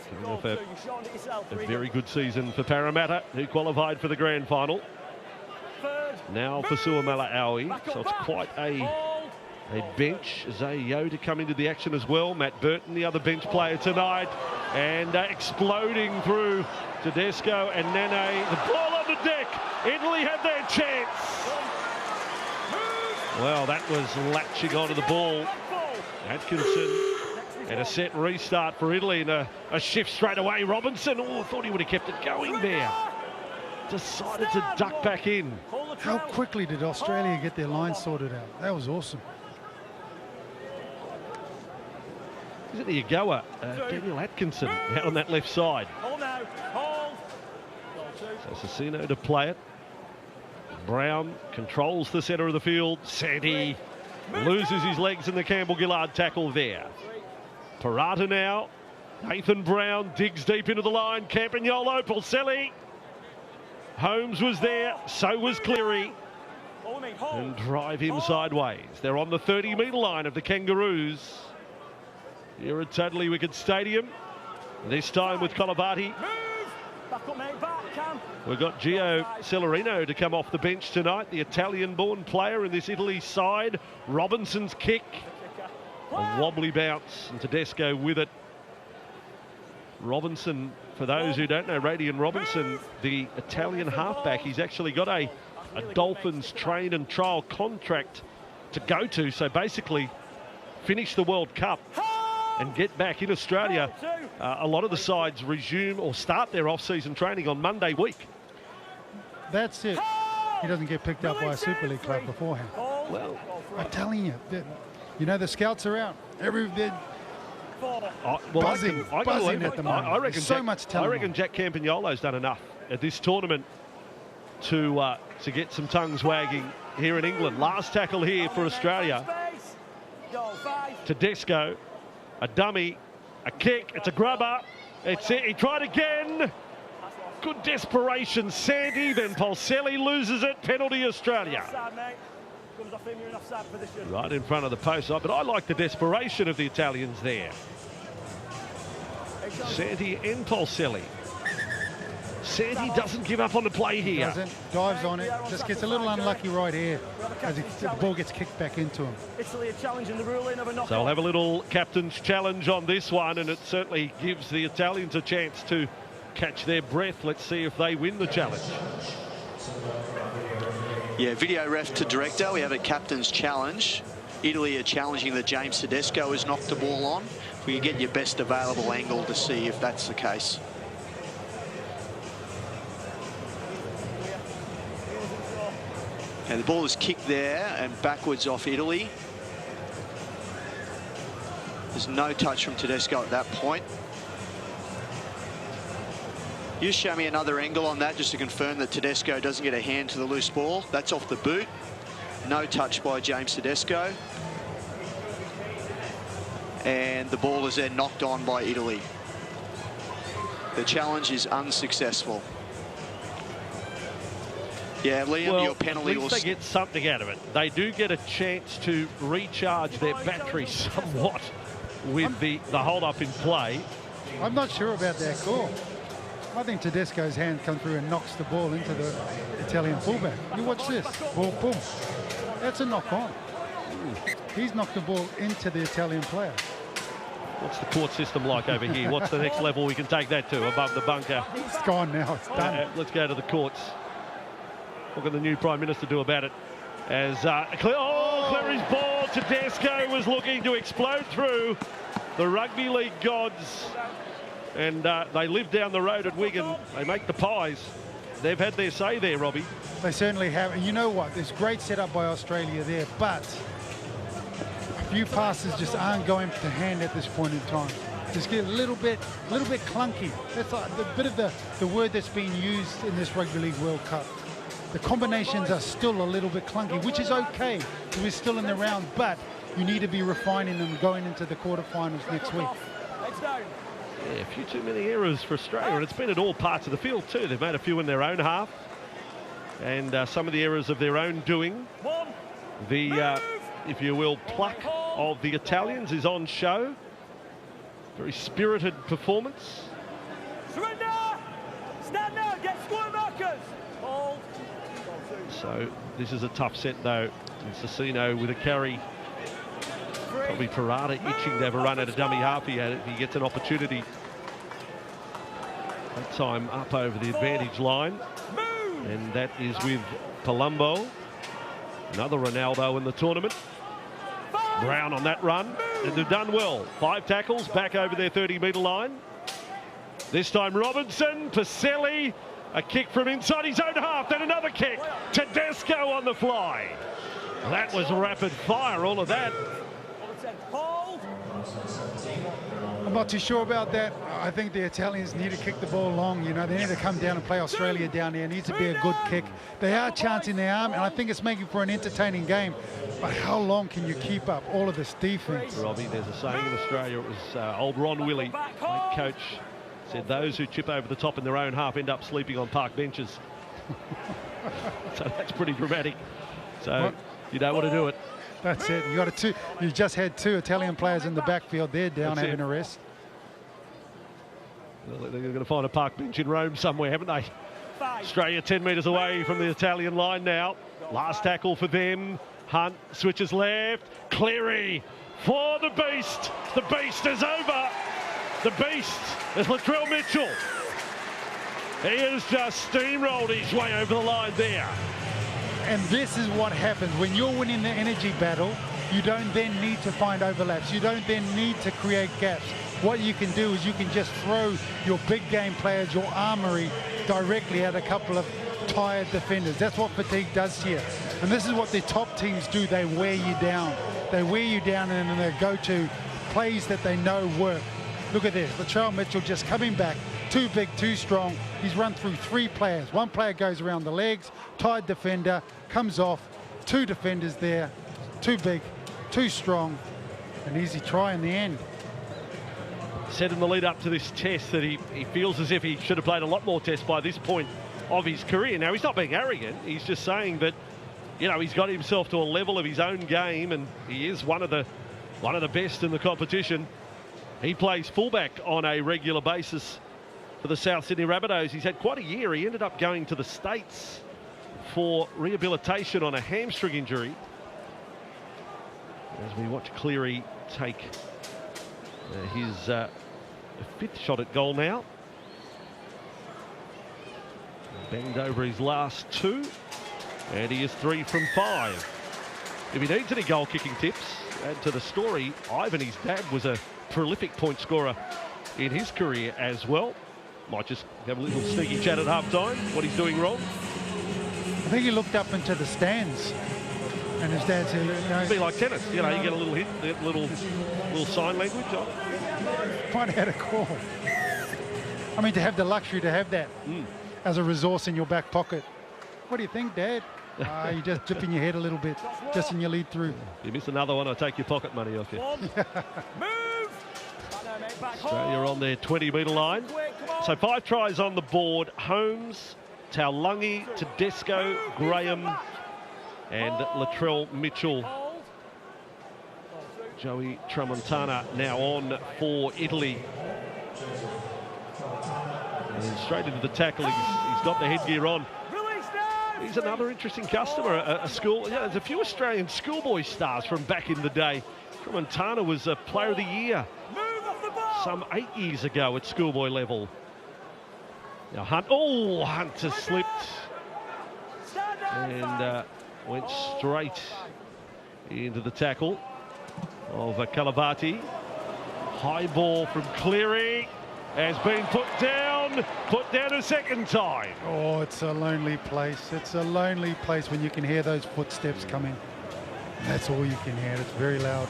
A very good season for Parramatta, who qualified for the grand final. Now for Fasua-Malawi, so it's quite a bench. Zay Yoda come into the action as well. Matt Burton, the other bench player tonight, and exploding through Tedesco and Nene. The ball on the deck. Italy had their chance. Well, that was latching onto the ball. Atkinson And a set restart for Italy and a shift straight away. Robinson, I thought he would have kept it going there. Decided to duck back in. How quickly did Australia get their line sorted out? That was awesome. Isn't he a goer? Daniel Atkinson out on that left side. Hold now. Hold. So Cecino to play it. Brown controls the centre of the field. Sandy loses his legs in the Campbell-Gillard tackle there. Parata now. Nathan Brown digs deep into the line. Campagnolo, Polselli. Holmes was there, so was Cleary. And drive him sideways. They're on the 30-metre line of the Kangaroos. Here at Totally Wicked Stadium. This time with Colavati. We've got Gio Celerino to come off the bench tonight, the Italian-born player in this Italy side. Robinson's kick. A wobbly bounce, and Tedesco with it. Robinson, for those who don't know, Radian Robinson, the Italian halfback, he's actually got a Dolphins train and trial contract to go to. So basically, finish the World Cup and get back in Australia. A lot of the sides resume or start their off-season training on Monday week. That's it. He doesn't get picked up by a Super League club beforehand. Well, I'm telling you, you know, the scouts are out. They're buzzing at the moment. I reckon There's so Jack, much talent. I reckon Jack Campagnolo's done enough at this tournament to get some tongues wagging here in England. Last tackle here for Australia. Tedesco, a dummy, a kick, it's a grubber. It's it, he tried again. Good desperation, Sandy, then Polselli loses it. Penalty Australia. Right in front of the post, but I like the desperation of the Italians there. Sandy and Polselli. Sandy doesn't give up on the play here. Doesn't, dives on it, just gets a little unlucky right here as the ball gets kicked back into him. So I'll have a little captain's challenge on this one, and it certainly gives the Italians a chance to catch their breath. Let's see if they win the challenge. Yeah, video ref to director. We have a captain's challenge. Italy are challenging that James Tedesco has knocked the ball on. If we can get your best available angle to see if that's the case. And the ball is kicked there and backwards off Italy. There's no touch from Tedesco at that point. You show me another angle on that just to confirm that Tedesco doesn't get a hand to the loose ball. That's off the boot. No touch by James Tedesco. And the ball is then knocked on by Italy. The challenge is unsuccessful. Yeah, Liam, well, your penalty at least they get something out of it. They do get a chance to recharge their battery somewhat with the hold-up in play. I'm not sure about that call. I think Tedesco's hand comes through and knocks the ball into the Italian fullback. You watch this. Ball, boom. That's a knock on. He's knocked the ball into the Italian player. What's the court system like over here? What's the next level we can take that to above the bunker? It's gone now. It's done. Let's go to the courts. What can the new Prime Minister do about it? As Cleary's ball, Tedesco was looking to explode through the rugby league gods. And they live down the road at Wigan. They make the pies. They've had their say there, Robbie. They certainly have. And you know what? There's great setup by Australia there, but a few passes just aren't going to hand at this point in time. Just get a little bit clunky. That's like a bit of the word that's being used in this Rugby League World Cup. The combinations are still a little bit clunky, which is okay. We're still in the round, but you need to be refining them going into the quarterfinals next week. Yeah, a few too many errors for Australia, and it's been at all parts of the field too. They've made a few in their own half, and some of the errors of their own doing. The, if you will, pluck of the Italians is on show. Very spirited performance. Surrender! Stand down, get square markers! Hold. So this is a tough set though. And Cecino with a carry. Probably Parata itching to have a run at a dummy half if he gets an opportunity. That time up over the advantage line. And that is with Palumbo. Another Ronaldo in the tournament. Brown on that run. and they've done well. 5 tackles back over their 30-metre line. This time Robinson, Pacelli, a kick from inside his own half, then another kick. Tedesco on the fly. That was rapid fire, all of that. I'm not too sure about that. I think the Italians need to kick the ball long. You know, they need to come down and play Australia down there. It needs to be a good kick. They are chancing their arm, and I think it's making for an entertaining game. But how long can you keep up all of this defense? Robbie, there's a saying in Australia, it was old Ron Willey, great coach, said those who chip over the top in their own half end up sleeping on park benches. So that's pretty dramatic. So you don't want to do it. That's it. You just had 2 Italian players in the backfield. They're down having a rest. Well, they're going to find a park bench in Rome somewhere, haven't they? Australia 10 metres away from the Italian line now. Last tackle for them. Hunt switches left. Cleary for the beast. The beast is over. The beast is Latrell Mitchell. He has just steamrolled his way over the line there. And this is what happens when you're winning the energy battle. You don't then need to find overlaps. You don't then need to create gaps. What you can do is you can just throw your big game players, your armory, directly at a couple of tired defenders. That's what fatigue does here. And this is what the top teams do. They wear you down. They wear you down and then they go to plays that they know work. Look at this. Latrell Mitchell just coming back. Too big, too strong. He's run through 3 players. 1 player goes around the legs, tied defender, comes off. 2 defenders there. Too big, too strong. An easy try in the end. Said in the lead up to this test that he feels as if he should have played a lot more tests by this point of his career. Now, he's not being arrogant. He's just saying that, you know, he's got himself to a level of his own game, and he is one of the best in the competition. He plays fullback on a regular basis for the South Sydney Rabbitohs. He's had quite a year. He ended up going to the States for rehabilitation on a hamstring injury. As we watch Cleary take his 5th shot at goal now. Banged over his last 2, and he is 3 from 5. If he needs any goal kicking tips, add to the story, Ivan, his dad, was a prolific point scorer in his career as well. Might just have a little sneaky chat at half-time, what he's doing wrong. I think he looked up into the stands, and his dad said, you know, it'd be like tennis, you know, you get a little hit, a little sign language on. Might have had a call. I mean, to have the luxury to have that as a resource in your back pocket. What do you think, Dad? You're just dipping your head a little bit, just in your lead through. You miss another one, I'll take your pocket money off you. Move! Australia on their 20-metre line. So 5 tries on the board. Holmes, Taulagi, Tedesco, Graham, and Latrell Mitchell. Joey Tramontana now on for Italy. And straight into the tackle, he's got the headgear on. He's another interesting customer, a school. Yeah, there's a few Australian schoolboy stars from back in the day. Tramontana was a player of the year some 8 years ago at schoolboy level. Now Hunt, Hunt has slipped and went straight into the tackle of Kalavati. High ball from Cleary has been put down a second time. Oh, it's a lonely place. It's a lonely place when you can hear those footsteps coming. That's all you can hear. It's very loud.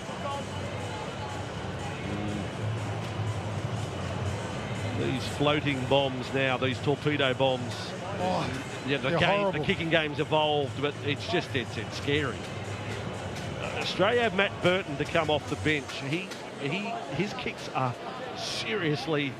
These floating bombs now, these torpedo bombs. Oh, yeah, the kicking game's evolved, but it's just it's scary. Australia have Matt Burton to come off the bench. His kicks are seriously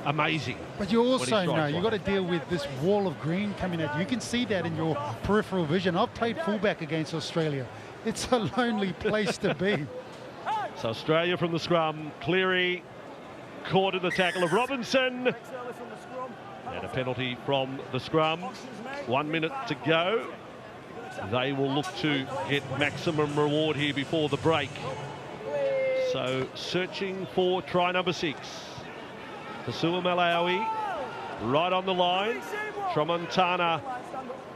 amazing. But you also know you've got to deal with this wall of green coming at you. You can see that in your peripheral vision. I've played fullback against Australia. It's a lonely place to be. So Australia from the scrum. Cleary caught in the tackle of Robinson. And a penalty from the scrum. 1 minute to go. They will look to get maximum reward here before the break. So searching for try number 6. Tasua Malawi right on the line. Tramontana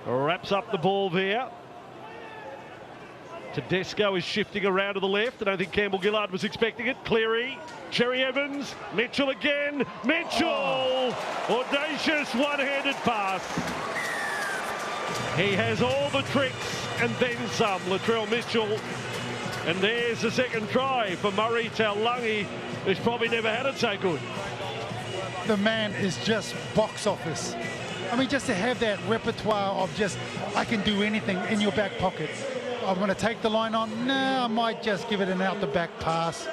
wraps up the ball there. Tedesco is shifting around to the left. I don't think Campbell Gillard was expecting it. Cleary, Cherry Evans, Mitchell again. Mitchell! Audacious one-handed pass. He has all the tricks and then some, Latrell Mitchell. And there's the second try for Murray Taulagi, who's probably never had it so good. The man is just box office. I mean, just to have that repertoire of just, I can do anything in your back pocket. I'm going to take the line on. No, I might just give it an out-the-back pass.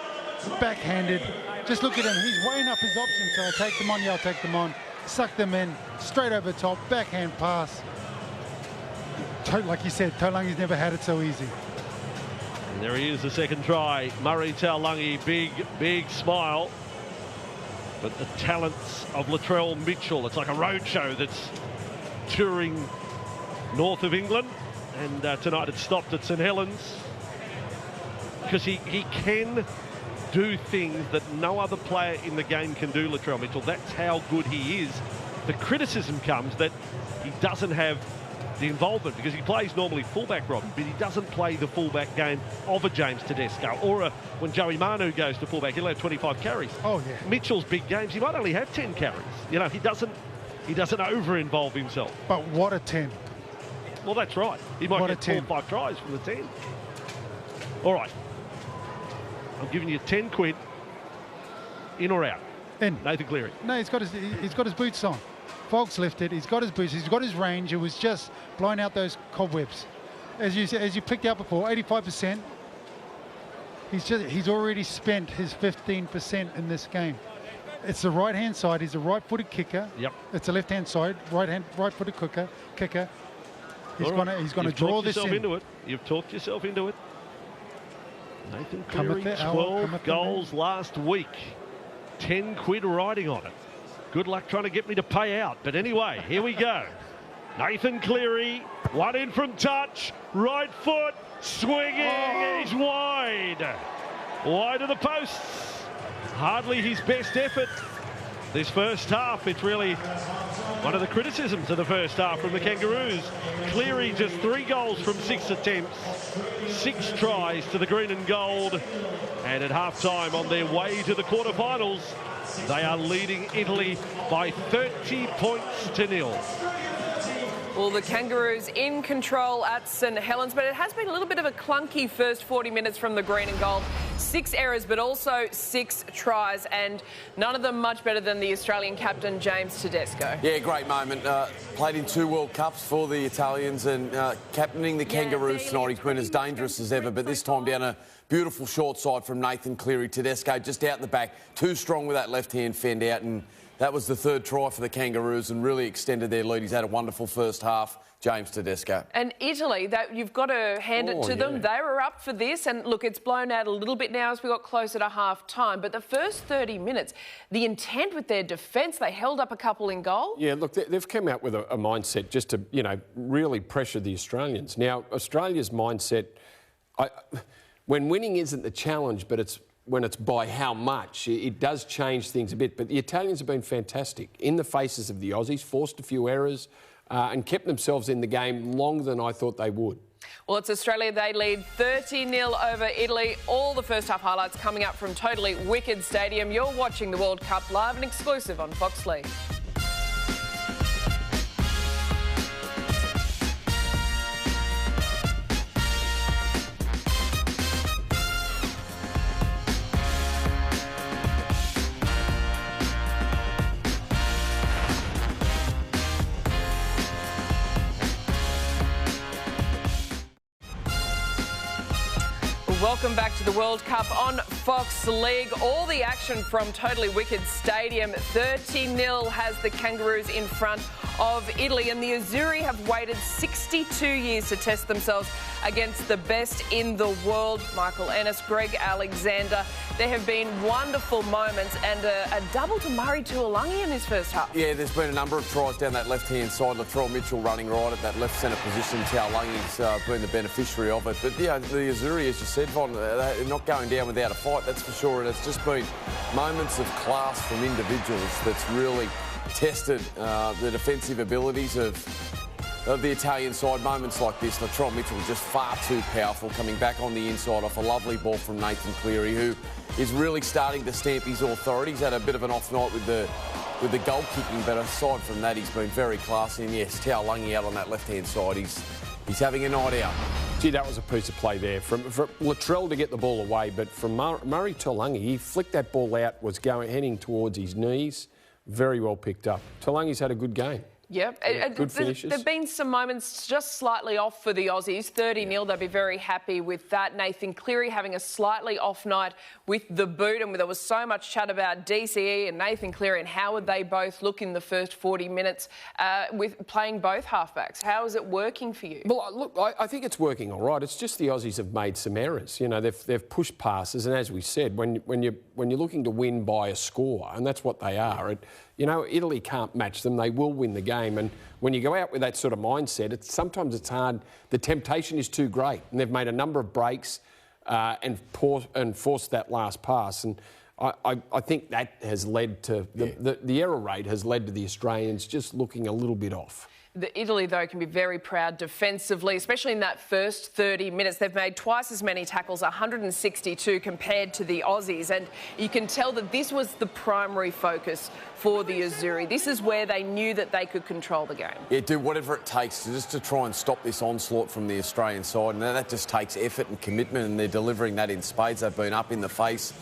Backhanded. Just look at him. He's weighing up his options. So I'll take them on. Yeah, I'll take them on. Suck them in. Straight over top. Backhand pass. Like you said, Taulangi's never had it so easy. And there he is, the second try. Murray Taulagi, big smile. But the talents of Latrell Mitchell, it's like a roadshow that's touring north of England. And tonight it stopped at St Helens. Because he can do things that no other player in the game can do, Latrell Mitchell. That's how good he is. The criticism comes that he doesn't have the involvement because he plays normally fullback, Robbie, but he doesn't play the fullback game of a James Tedesco or when Joey Manu goes to fullback, he'll have 25 carries. Oh yeah. Mitchell's big games, he might only have 10 carries. You know, he doesn't over-involve himself. But what a 10. Well, that's right. He might What get 4 or 5 tries from the 10. All right. I'm giving you 10 quid. In or out? In. Nathan Cleary. No, he's got his boots on. Fog's lifted. He's got his boots. He's got his range. It was just blowing out those cobwebs. As you picked out before, 85%. He's already spent his 15% in this game. It's the right-hand side. He's a right-footed kicker. Yep. It's a left-hand side. Right-footed kicker. He's going to draw this in. Into it. You've talked yourself into it. Nathan Cleary, Cometh 12 goals last week. 10 quid riding on it. Good luck trying to get me to pay out. But anyway, here we go. Nathan Cleary, one in from touch. Right foot, swinging. He's wide. Wide of the posts. Hardly his best effort this first half. It's really one of the criticisms of the first half from the Kangaroos. Cleary just 3 goals from 6 attempts, 6 tries to the green and gold. And at half-time, on their way to the quarterfinals, they are leading Italy by 30 points to 0. Well, the Kangaroos in control at St Helens, but it has been a little bit of a clunky first 40 minutes from the green and gold. 6 errors, but also 6 tries, and none of them much better than the Australian captain, James Tedesco. Yeah, great moment. Played in 2 World Cups for the Italians and captaining the Kangaroos tonight. He's been as dangerous as ever, but this time down a beautiful short side from Nathan Cleary. Tedesco just out the back, too strong with that left-hand fend out, and that was the 3rd try for the Kangaroos and really extended their lead. He's had a wonderful first half, James Tedesco. And Italy, you've got to hand it to them. They were up for this. And look, it's blown out a little bit now as we got closer to half-time. But the first 30 minutes, the intent with their defence, they held up a couple in goal. Yeah, look, they've come out with a mindset just to, really pressure the Australians. Now, Australia's mindset, when winning isn't the challenge, but when it's by how much, it does change things a bit. But the Italians have been fantastic in the faces of the Aussies, forced a few errors and kept themselves in the game longer than I thought they would. Well, it's Australia. They lead 30-0 over Italy. All the first half highlights coming up from Totally Wicked Stadium. You're watching the World Cup live and exclusive on Fox League. Welcome back to the World Cup on Fox League. All the action from Totally Wicked Stadium. 30-0 has the Kangaroos in front of Italy, and the Azzurri have waited 62 years to test themselves against the best in the world. Michael Ennis, Greg Alexander. There have been wonderful moments and a double to Murray Taulagi in this first half. Yeah, there's been a number of tries down that left-hand side. Latrell Mitchell running right at that left centre position. Taulagi's been the beneficiary of it. But, yeah, the Azzurri, as you said, Von, they're not going down without a fight, that's for sure. And it's just been moments of class from individuals that's really tested the defensive abilities of of the Italian side. Moments like this, Latrell Mitchell just far too powerful, coming back on the inside off a lovely ball from Nathan Cleary, who is really starting to stamp his authority. He's had a bit of an off night with the goal kicking, but aside from that, he's been very classy. And yes, Taulagi out on that left-hand side, he's having a night out. Gee, that was a piece of play there. For Latrell to get the ball away, but from Murray Taulagi, he flicked that ball out, was heading towards his knees. Very well picked up. Taulangi's had a good game. Yep. Good finishes. There've been some moments just slightly off for the Aussies. 30-0, they'll be very happy with that. Nathan Cleary having a slightly off night with the boot, and there was so much chat about DCE and Nathan Cleary and how would they both look in the first 40 minutes with playing both halfbacks. How is it working for you? Well, look, I think it's working all right. It's just the Aussies have made some errors. You know, they've pushed passes, and as we said, when you're looking to win by a score, and that's what they are. Italy can't match them. They will win the game. And when you go out with that sort of mindset, sometimes it's hard. The temptation is too great. And they've made a number of breaks and forced that last pass. And I think that has led to the error rate has led to the Australians just looking a little bit off. Italy, though, can be very proud defensively, especially in that first 30 minutes. They've made twice as many tackles, 162, compared to the Aussies. And you can tell that this was the primary focus for the Azzurri. This is where they knew that they could control the game. Yeah, do whatever it takes to try and stop this onslaught from the Australian side. And that just takes effort and commitment, and they're delivering that in spades. They've been up in the face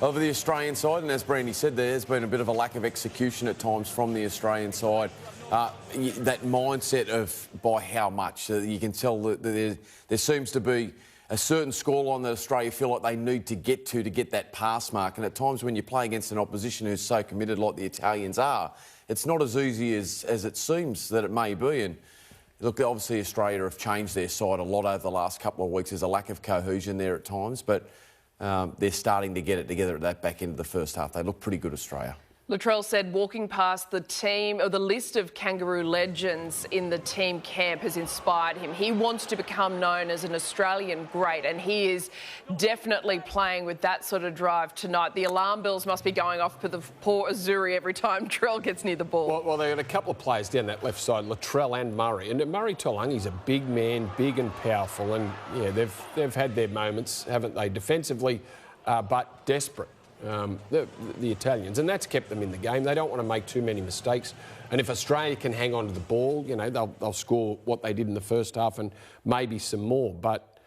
of the Australian side. And as Brandy said, there's been a bit of a lack of execution at times from the Australian side. That mindset of by how much, you can tell that there seems to be a certain scoreline that Australia feel like they need to get that pass mark. And at times when you play against an opposition who's so committed like the Italians are, it's not as easy as it seems that it may be. And look, obviously Australia have changed their side a lot over the last couple of weeks. There's a lack of cohesion there at times, but they're starting to get it together at that back end of the first half. They look pretty good, Australia. Latrell said walking past the team, or the list of Kangaroo legends in the team camp has inspired him. He wants to become known as an Australian great, and he is definitely playing with that sort of drive tonight. The alarm bells must be going off for the poor Azzurri every time Trell gets near the ball. Well, they've got a couple of players down that left side, Latrell and Murray. And Murray Taulangi's a big man, big and powerful, and yeah, they've had their moments, haven't they? Defensively, but desperate. The Italians, and that's kept them in the game. They don't want to make too many mistakes, and if Australia can hang on to the ball, they'll score what they did in the first half and maybe some more. But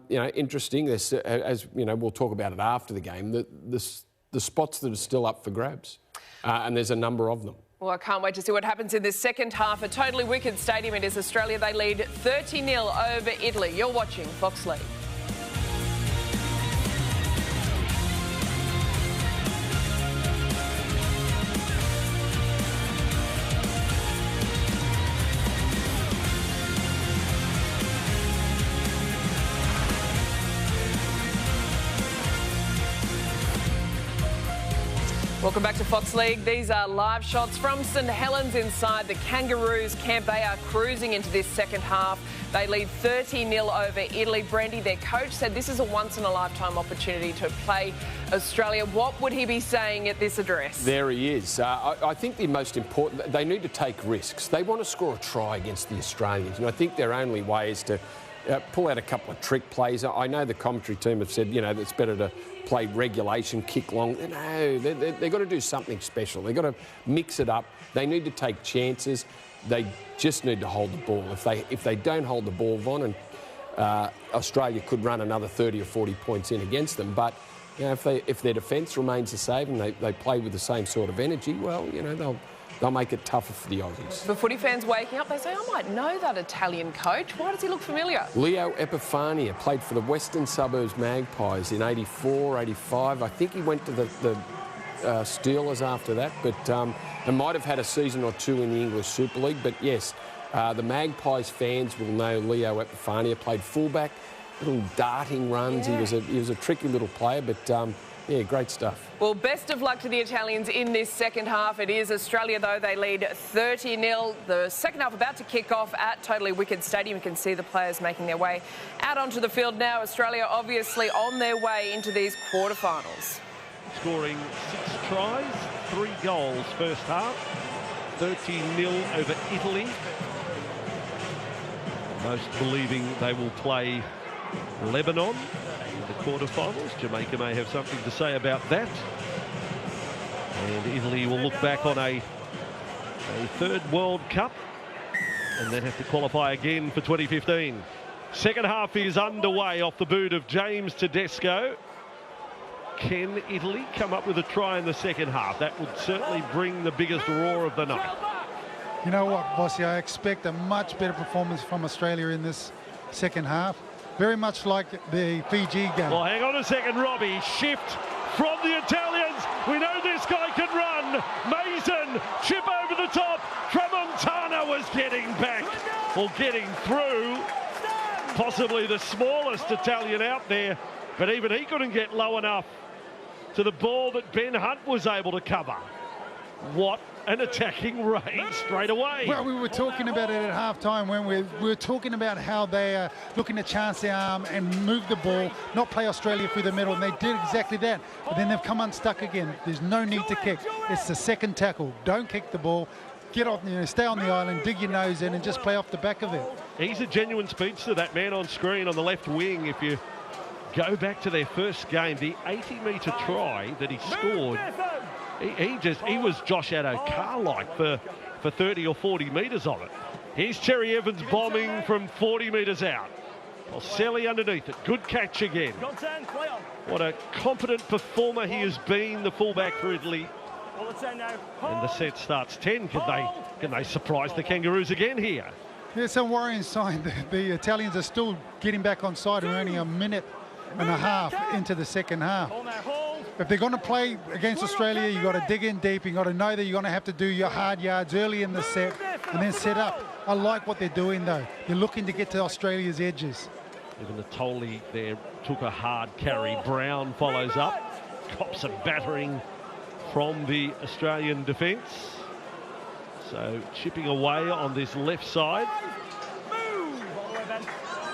interesting. There's, as we'll talk about it after the game. The spots that are still up for grabs, and there's a number of them. Well, I can't wait to see what happens in this second half. A totally wicked stadium. It is Australia. They lead 30-0 over Italy. You're watching Fox League. Welcome back to Fox League. These are live shots from St Helens inside the Kangaroos camp. They are cruising into this second half. They lead 30-0 over Italy. Brandy, their coach, said this is a once-in-a-lifetime opportunity to play Australia. What would he be saying at this address? There he is. I think the most important, they need to take risks. They want to score a try against the Australians. And I think their only way is to pull out a couple of trick plays. I know the commentary team have said, it's better to play regulation, kick long. No, they've got to do something special. They've got to mix it up. They need to take chances. They just need to hold the ball. If they don't hold the ball, Von, and Australia could run another 30 or 40 points in against them. But if their defence remains the same and they play with the same sort of energy, well, they'll make it tougher for the Aussies. For footy fans waking up, they say, I might know that Italian coach. Why does he look familiar? Leo Epifania played for the Western Suburbs Magpies in 84, 85. I think he went to the Steelers after that, but they might have had a season or two in the English Super League. But yes, the Magpies fans will know Leo Epifania. Played fullback, little darting runs. Yeah. He was a tricky little player, but yeah, great stuff. Well, best of luck to the Italians in this second half. It is Australia, though. They lead 30-0. The second half about to kick off at Totally Wicked Stadium. You can see the players making their way out onto the field now. Australia obviously on their way into these quarterfinals. Scoring 6 tries, 3 goals first half. 13-0 over Italy. Most believing they will play Lebanon in the quarterfinals. Jamaica may have something to say about that. And Italy will look back on a third World Cup and then have to qualify again for 2015. Second half is underway off the boot of James Tedesco. Can Italy come up with a try in the second half? That would certainly bring the biggest roar of the night. You know what, Bossy, I expect a much better performance from Australia in this second half. Very much like the Fiji game. Well, hang on a second, Robbie. Shift from the Italians. We know this guy can run. Mason, chip over the top. Tramontana was getting back, or getting through. Possibly the smallest Italian out there, but even he couldn't get low enough to the ball that Ben Hunt was able to cover. What an attacking raid straight away. Well, we were talking about it at half-time when we were talking about how they are looking to chance their arm and move the ball, not play Australia through the middle, and they did exactly that. But then they've come unstuck again. There's no need to kick. It's the second tackle. Don't kick the ball. Get off, stay on the island, dig your nose in, and just play off the back of it. He's a genuine speedster, that man on screen on the left wing. If you go back to their first game, the 80-metre try that he scored, he was Josh Addo-Carr-like for 30 or 40 metres of it. Here's Cherry Evans bombing from 40 metres out. Selly underneath it. Good catch again. What a competent performer he has been, the fullback for Italy. And the set starts 10. Can they surprise the Kangaroos again here? There's some worrying sign. The Italians are still getting back on side. We're only a minute and a half into the second half. If they're going to play against Australia, you've got to dig in deep. You've got to know that you're going to have to do your hard yards early in the set and then set up. I like what they're doing, though. They're looking to get to Australia's edges. Even the Tolley there took a hard carry. Brown follows up. Cops a battering from the Australian defence. So chipping away on this left side.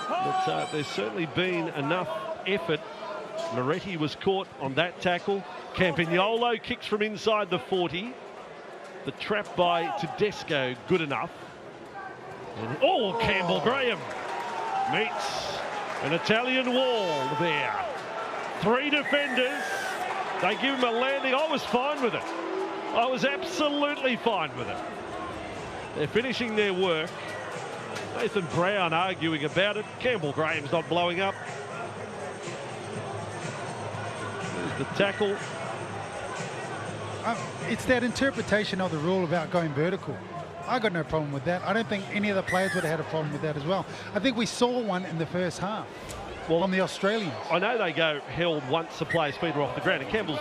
But there's certainly been enough effort. Moretti was caught on that tackle. Campagnolo kicks from inside the 40. The trap by Tedesco, good enough. And, Campbell Graham meets an Italian wall there. 3 defenders. They give him a landing. I was fine with it. I was absolutely fine with it. They're finishing their work. Nathan Brown arguing about it. Campbell Graham's not blowing up. There's the tackle. It's that interpretation of the rule about going vertical. I got no problem with that. I don't think any of the players would have had a problem with that as well. I think we saw one in the first half. Well, on the Australians. I know they go held once the player's feet are off the ground, and Campbell's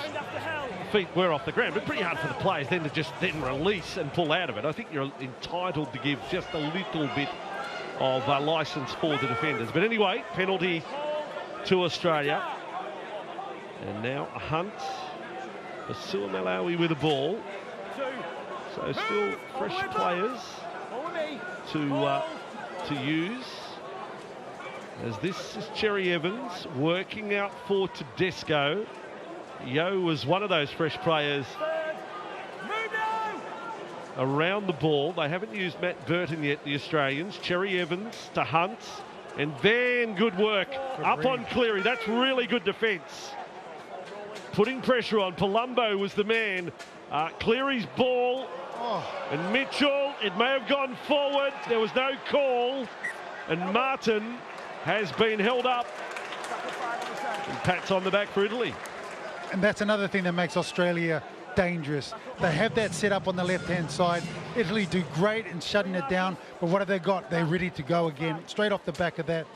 feet were off the ground, but pretty hard for the players then to just release and pull out of it. I think you're entitled to give just a little bit of licence for the defenders. But anyway, penalty to Australia. And now Hunt for Suamalawi with the ball. So still fresh players to use. As this is Cherry Evans working out for Tedesco. Yo was one of those fresh players around the ball. They haven't used Matt Burton yet, the Australians. Cherry Evans to Hunt. And then good work up on Cleary. That's really good defence. Putting pressure on. Palumbo was the man. Cleary's ball. And Mitchell, it may have gone forward. There was no call. And Martin has been held up. And pats on the back for Italy. And that's another thing that makes Australia dangerous. They have that set up on the left-hand side. Italy do great in shutting it down, but what have they got? They're ready to go again. Straight off the back of that,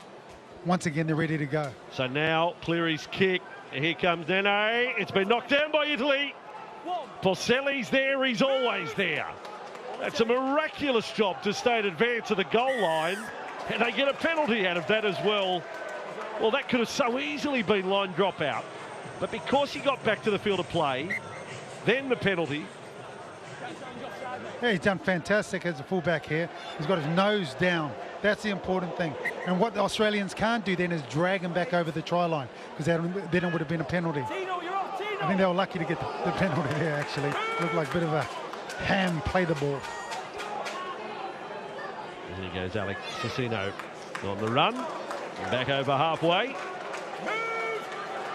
once again, they're ready to go. So now Cleary's kick. Here comes Nene. It's been knocked down by Italy. Porcelli's there. He's always there. That's a miraculous job to stay in advance of the goal line. And they get a penalty out of that as well. Well, that could have so easily been line drop out. But because he got back to the field of play, then the penalty. Yeah, he's done fantastic as a fullback here. He's got his nose down. That's the important thing. And what the Australians can't do then is drag him back over the try line, because then it would have been a penalty. I think they were lucky to get the penalty there, actually. Looked like a bit of a ham play the ball. Here goes Alex Cicino On the run, back over halfway.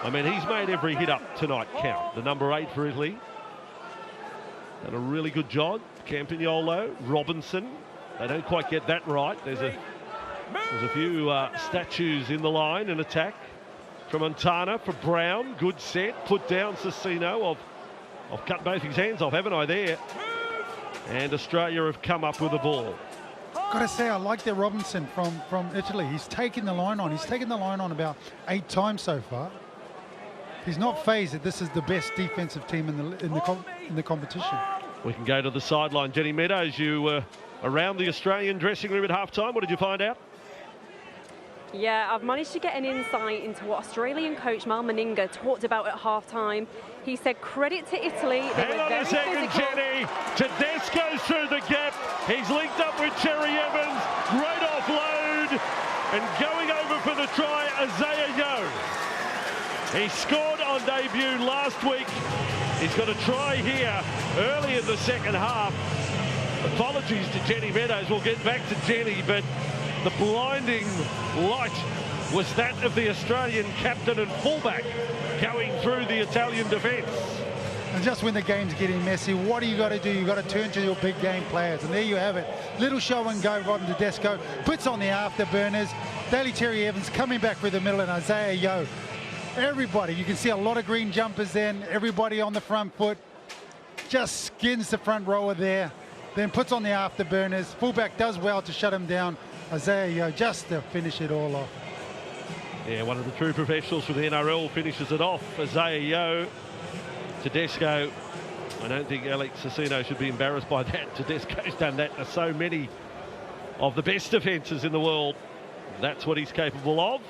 I mean, he's made every hit up tonight count. The number 8 for Italy. Done a really good job. Campagnolo, Robinson. They don't quite get that right. There's a few statues in the line in attack. From Montana for Brown. Good set. Put down Cecino. I've cut both his hands off, haven't I, there? And Australia have come up with the ball. Got to say, I like the Robinson from Italy. He's taken the line on. He's taken the line on about 8 times so far. He's not phased that this is the best defensive team in the competition. We can go to the sideline. Jenny Meadows, you were around the Australian dressing room at halftime. What did you find out? Yeah, I've managed to get an insight into what Australian coach Mal Meninga talked about at halftime. He said credit to Italy. Hang on a second, Jenny. Tedesco's through the gap. He's linked up with Cherry Evans. Great offload. And going over for the try, Isaiah Yeo. He scored on debut last week. He's got a try here early in the second half. Apologies to Jenny Meadows. We'll get back to Jenny, but the blinding light was that of the Australian captain and fullback going through the Italian defence. And just when the game's getting messy, what do you got to do? You've got to turn to your big game players. And there you have it. Little show and go. Robin Tedesco puts on the afterburners. Daly Cherry Evans coming back through the middle, and Isaiah Yeo. Everybody, you can see a lot of green jumpers then. Everybody on the front foot. Just skins the front rower there. Then puts on the afterburners. Fullback does well to shut him down. Isaiah Yeo just to finish it all off. Yeah, one of the true professionals for the NRL finishes it off. Isaiah Yeo. Tedesco, I don't think Alex Cecino should be embarrassed by that. Tedesco's done that to so many of the best defences in the world. That's what he's capable of.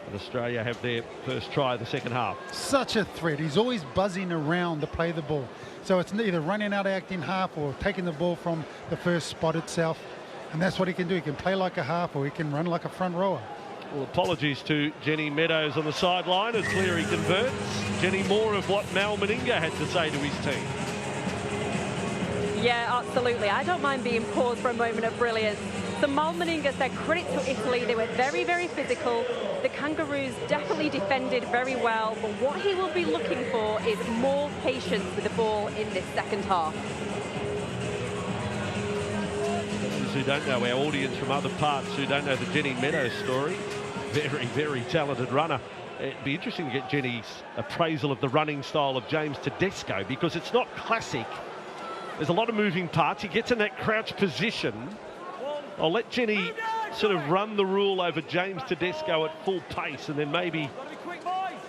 And Australia have their first try of the second half. Such a threat. He's always buzzing around to play the ball. So it's either running out acting half or taking the ball from the first spot itself. And that's what he can do. He can play like a half or he can run like a front rower. Well, apologies to Jenny Meadows on the sideline as Cleary converts. Jenny, more of what Mal Meninga had to say to his team. Yeah, absolutely. I don't mind being paused for a moment of brilliance. So Mal Meninga said credit to Italy. They were very, very physical. The Kangaroos definitely defended very well. But what he will be looking for is more patience with the ball in this second half. Those who don't know, our audience from other parts who don't know the Jenny Meadows story, very, very talented runner. It'd be interesting to get Jenny's appraisal of the running style of James Tedesco because it's not classic. There's a lot of moving parts. He gets in that crouch position. I'll let Jenny sort of run the rule over James Tedesco at full pace and then maybe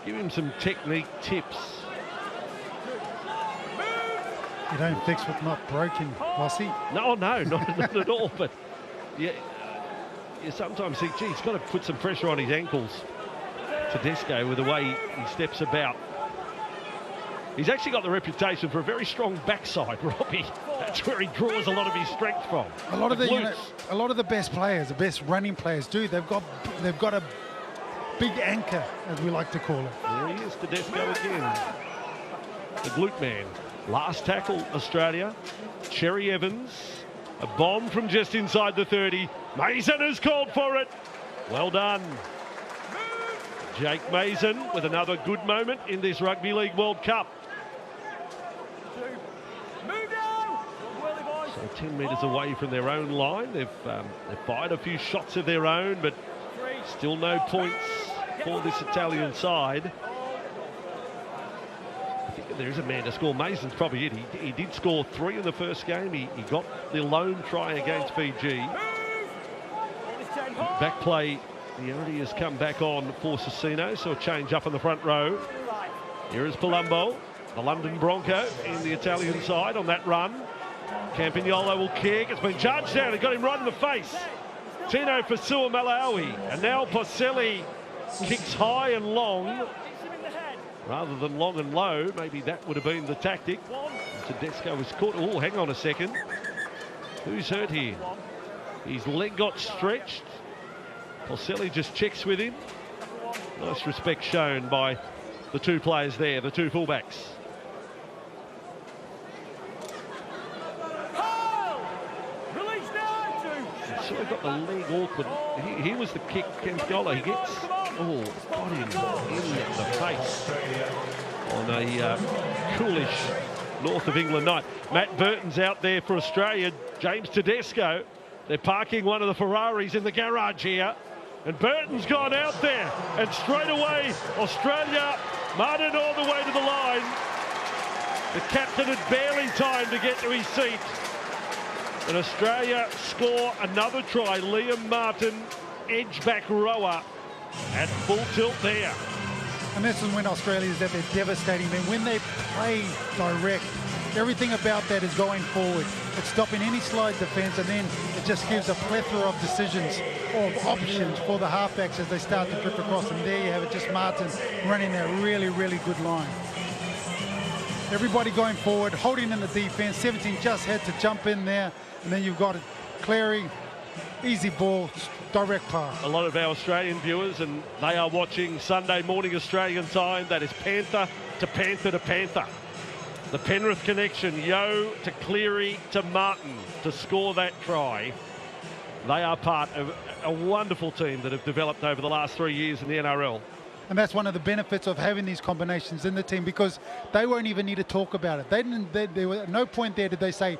give him some technique tips. You don't fix what's not broken, Bossy. No, not at all. But yeah, you sometimes think, gee, he's got to put some pressure on his ankles. Tedesco, with the way he steps about. He's actually got the reputation for a very strong backside, Robbie. That's where he draws a lot of his strength from. A lot of the best players, the best running players do. They've got a big anchor, as we like to call it. There he is, Tedesco again. The glute man. Last tackle, Australia. Cherry Evans. A bomb from just inside the 30. Mason has called for it. Well done. Jake Mason with another good moment in this Rugby League World Cup. So 10 metres away from their own line. They've fired a few shots of their own, but still no points for this Italian side. I think there is a man to score. Mason's probably it. He did score 3 in the first game. He got the lone try against Fiji. Back play. The Unity has come back on for Cecino, so a change up on the front row. Here is Palumbo, the London Bronco in the Italian side on that run. Campagnolo will kick. It's been charged down. He got him right in the face. Tino Fasua Malawi. And now Porcelli kicks high and long rather than long and low. Maybe that would have been the tactic. Tedesco was caught. Oh, hang on a second. Who's hurt here? His leg got stretched. Porcelli just checks with him. Nice respect shown by the two players there, the two fullbacks. sort of got the leg awkward. Here was the kick, Kempiola. He gets, body in the face on a coolish North of England night. Matt Burton's out there for Australia. James Tedesco. They're parking one of the Ferraris in the garage here. And Burton's gone out there. And straight away, Australia, Martin all the way to the line. The captain had barely time to get to his seat. And Australia score another try. Liam Martin, edge-back rower at full tilt there. And this is when Australia is at their devastating. Then when they play direct, everything about that is going forward. It's stopping any slide defence, and then it just gives a plethora of decisions or options for the halfbacks as they start to drift across. And there you have it, just Martin running that really, really good line. Everybody going forward, holding in the defence. 17 just had to jump in there. And then you've got Cleary, easy ball, direct pass. A lot of our Australian viewers, and they are watching Sunday morning Australian time. That is Panther to Panther to Panther. The Penrith connection, Yeo to Cleary to Martin to score that try. They are part of a wonderful team that have developed over the last 3 years in the NRL. And that's one of the benefits of having these combinations in the team, because they won't even need to talk about it. There were at no point there did they say,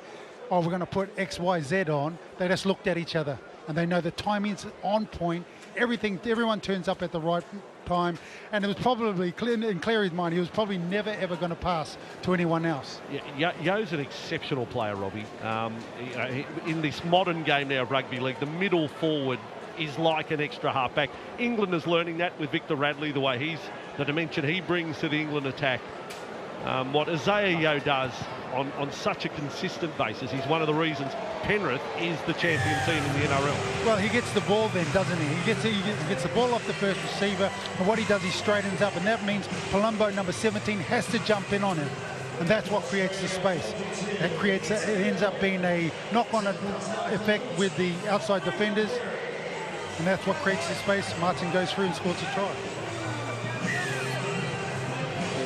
oh, we're going to put X, Y, Z on. They just looked at each other, and they know the timing's on point. Everyone turns up at the right time, and it was probably in Cleary's mind, he was probably never ever going to pass to anyone else. Yeah, Yo's an exceptional player, Robbie. In this modern game now of rugby league, the middle forward is like an extra halfback. England is learning that with Victor Radley, the way the dimension he brings to the England attack. What Isaiah Yeo does on such a consistent basis, he's one of the reasons Penrith is the champion team in the NRL. Well, he gets the ball then, doesn't he? He gets the ball off the first receiver, and what he does, he straightens up, and that means Palumbo, number 17, has to jump in on it. And that's what creates the space. It ends up being a knock-on effect with the outside defenders, and that's what creates the space. Martin goes through and scores a try.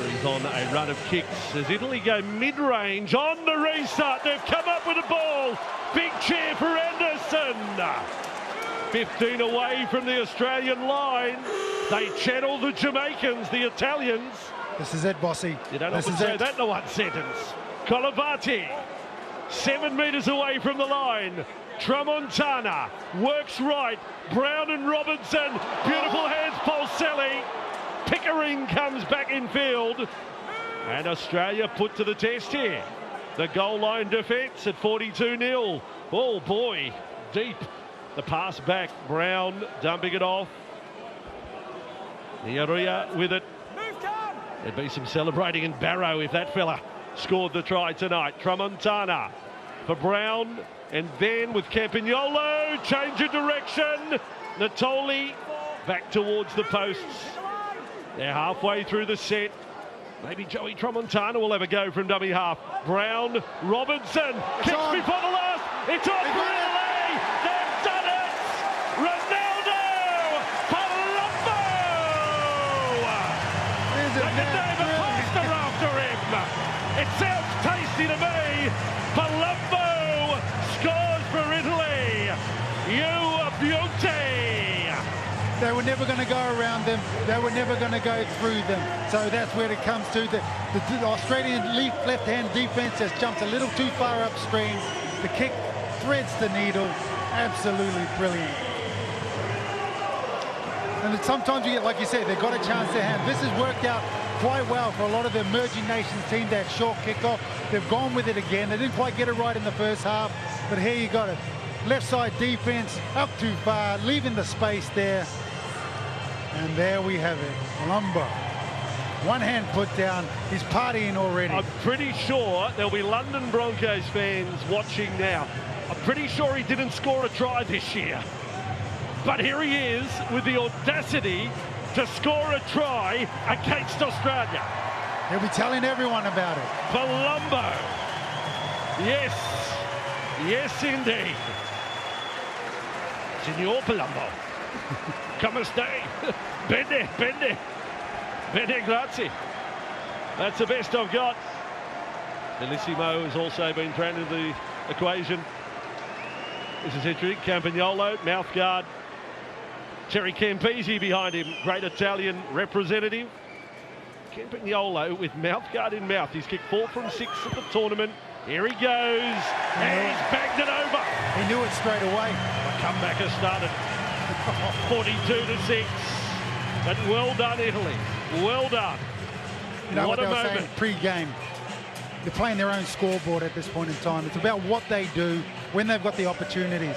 He's on a run of kicks as Italy go mid-range on the restart. They've come up with a ball. Big cheer for Anderson. 15 away from the Australian line. They channel the Jamaicans, the Italians. This is it, Bossy. You don't often say that in one sentence. Colavati, 7 metres away from the line. Tramontana works right. Brown and Robinson. Beautiful hands, Polselli. Pickering comes back in field. And Australia put to the test here. The goal line defence at 42-0. Oh boy, deep. The pass back. Brown dumping it off. Niaria with it. There'd be some celebrating in Barrow if that fella scored the try tonight. Tramontana for Brown. And then with Campagnolo, change of direction. Natoli back towards the posts. They're halfway through the set. Maybe Joey Tramontana will have a go from dummy half. Brown, Robinson, kicks before the last. It's on for Italy. They've done it. Ronaldo, Palumbo. Like a David Foster after him. It sounds tasty to me. Palumbo scores for Italy. You a beauty. They were never going to go around them. They were never going to go through them. So that's where it comes to. The Australian left-hand defence has jumped a little too far upstream. The kick threads the needle. Absolutely brilliant. And sometimes you get, like you said, they've got a chance to hand. This has worked out quite well for a lot of the emerging nations team, that short kickoff. They've gone with it again. They didn't quite get it right in the first half, but here you got it. Left side defence, up too far, leaving the space there. And there we have it, Palumbo. One hand put down, he's partying already. I'm pretty sure there'll be London Broncos fans watching now. I'm pretty sure he didn't score a try this year. But here he is with the audacity to score a try against Australia. He'll be telling everyone about it. Palumbo. Yes. Yes, indeed. Signor Palumbo. Come stay. Bene, grazie. That's the best I've got. Bellissimo has also been thrown into the equation. This is interesting. Campagnolo, mouthguard. Terry Campese behind him, great Italian representative. Campagnolo with mouthguard in mouth. He's kicked 4 from 6 at the tournament. Here he goes, and he's bagged it over. He knew it straight away. The comeback has started 42-6. But well done, Italy. Well done. You know what what a they were moment. saying pre-game. They're playing their own scoreboard at this point in time. It's about what they do when they've got the opportunities.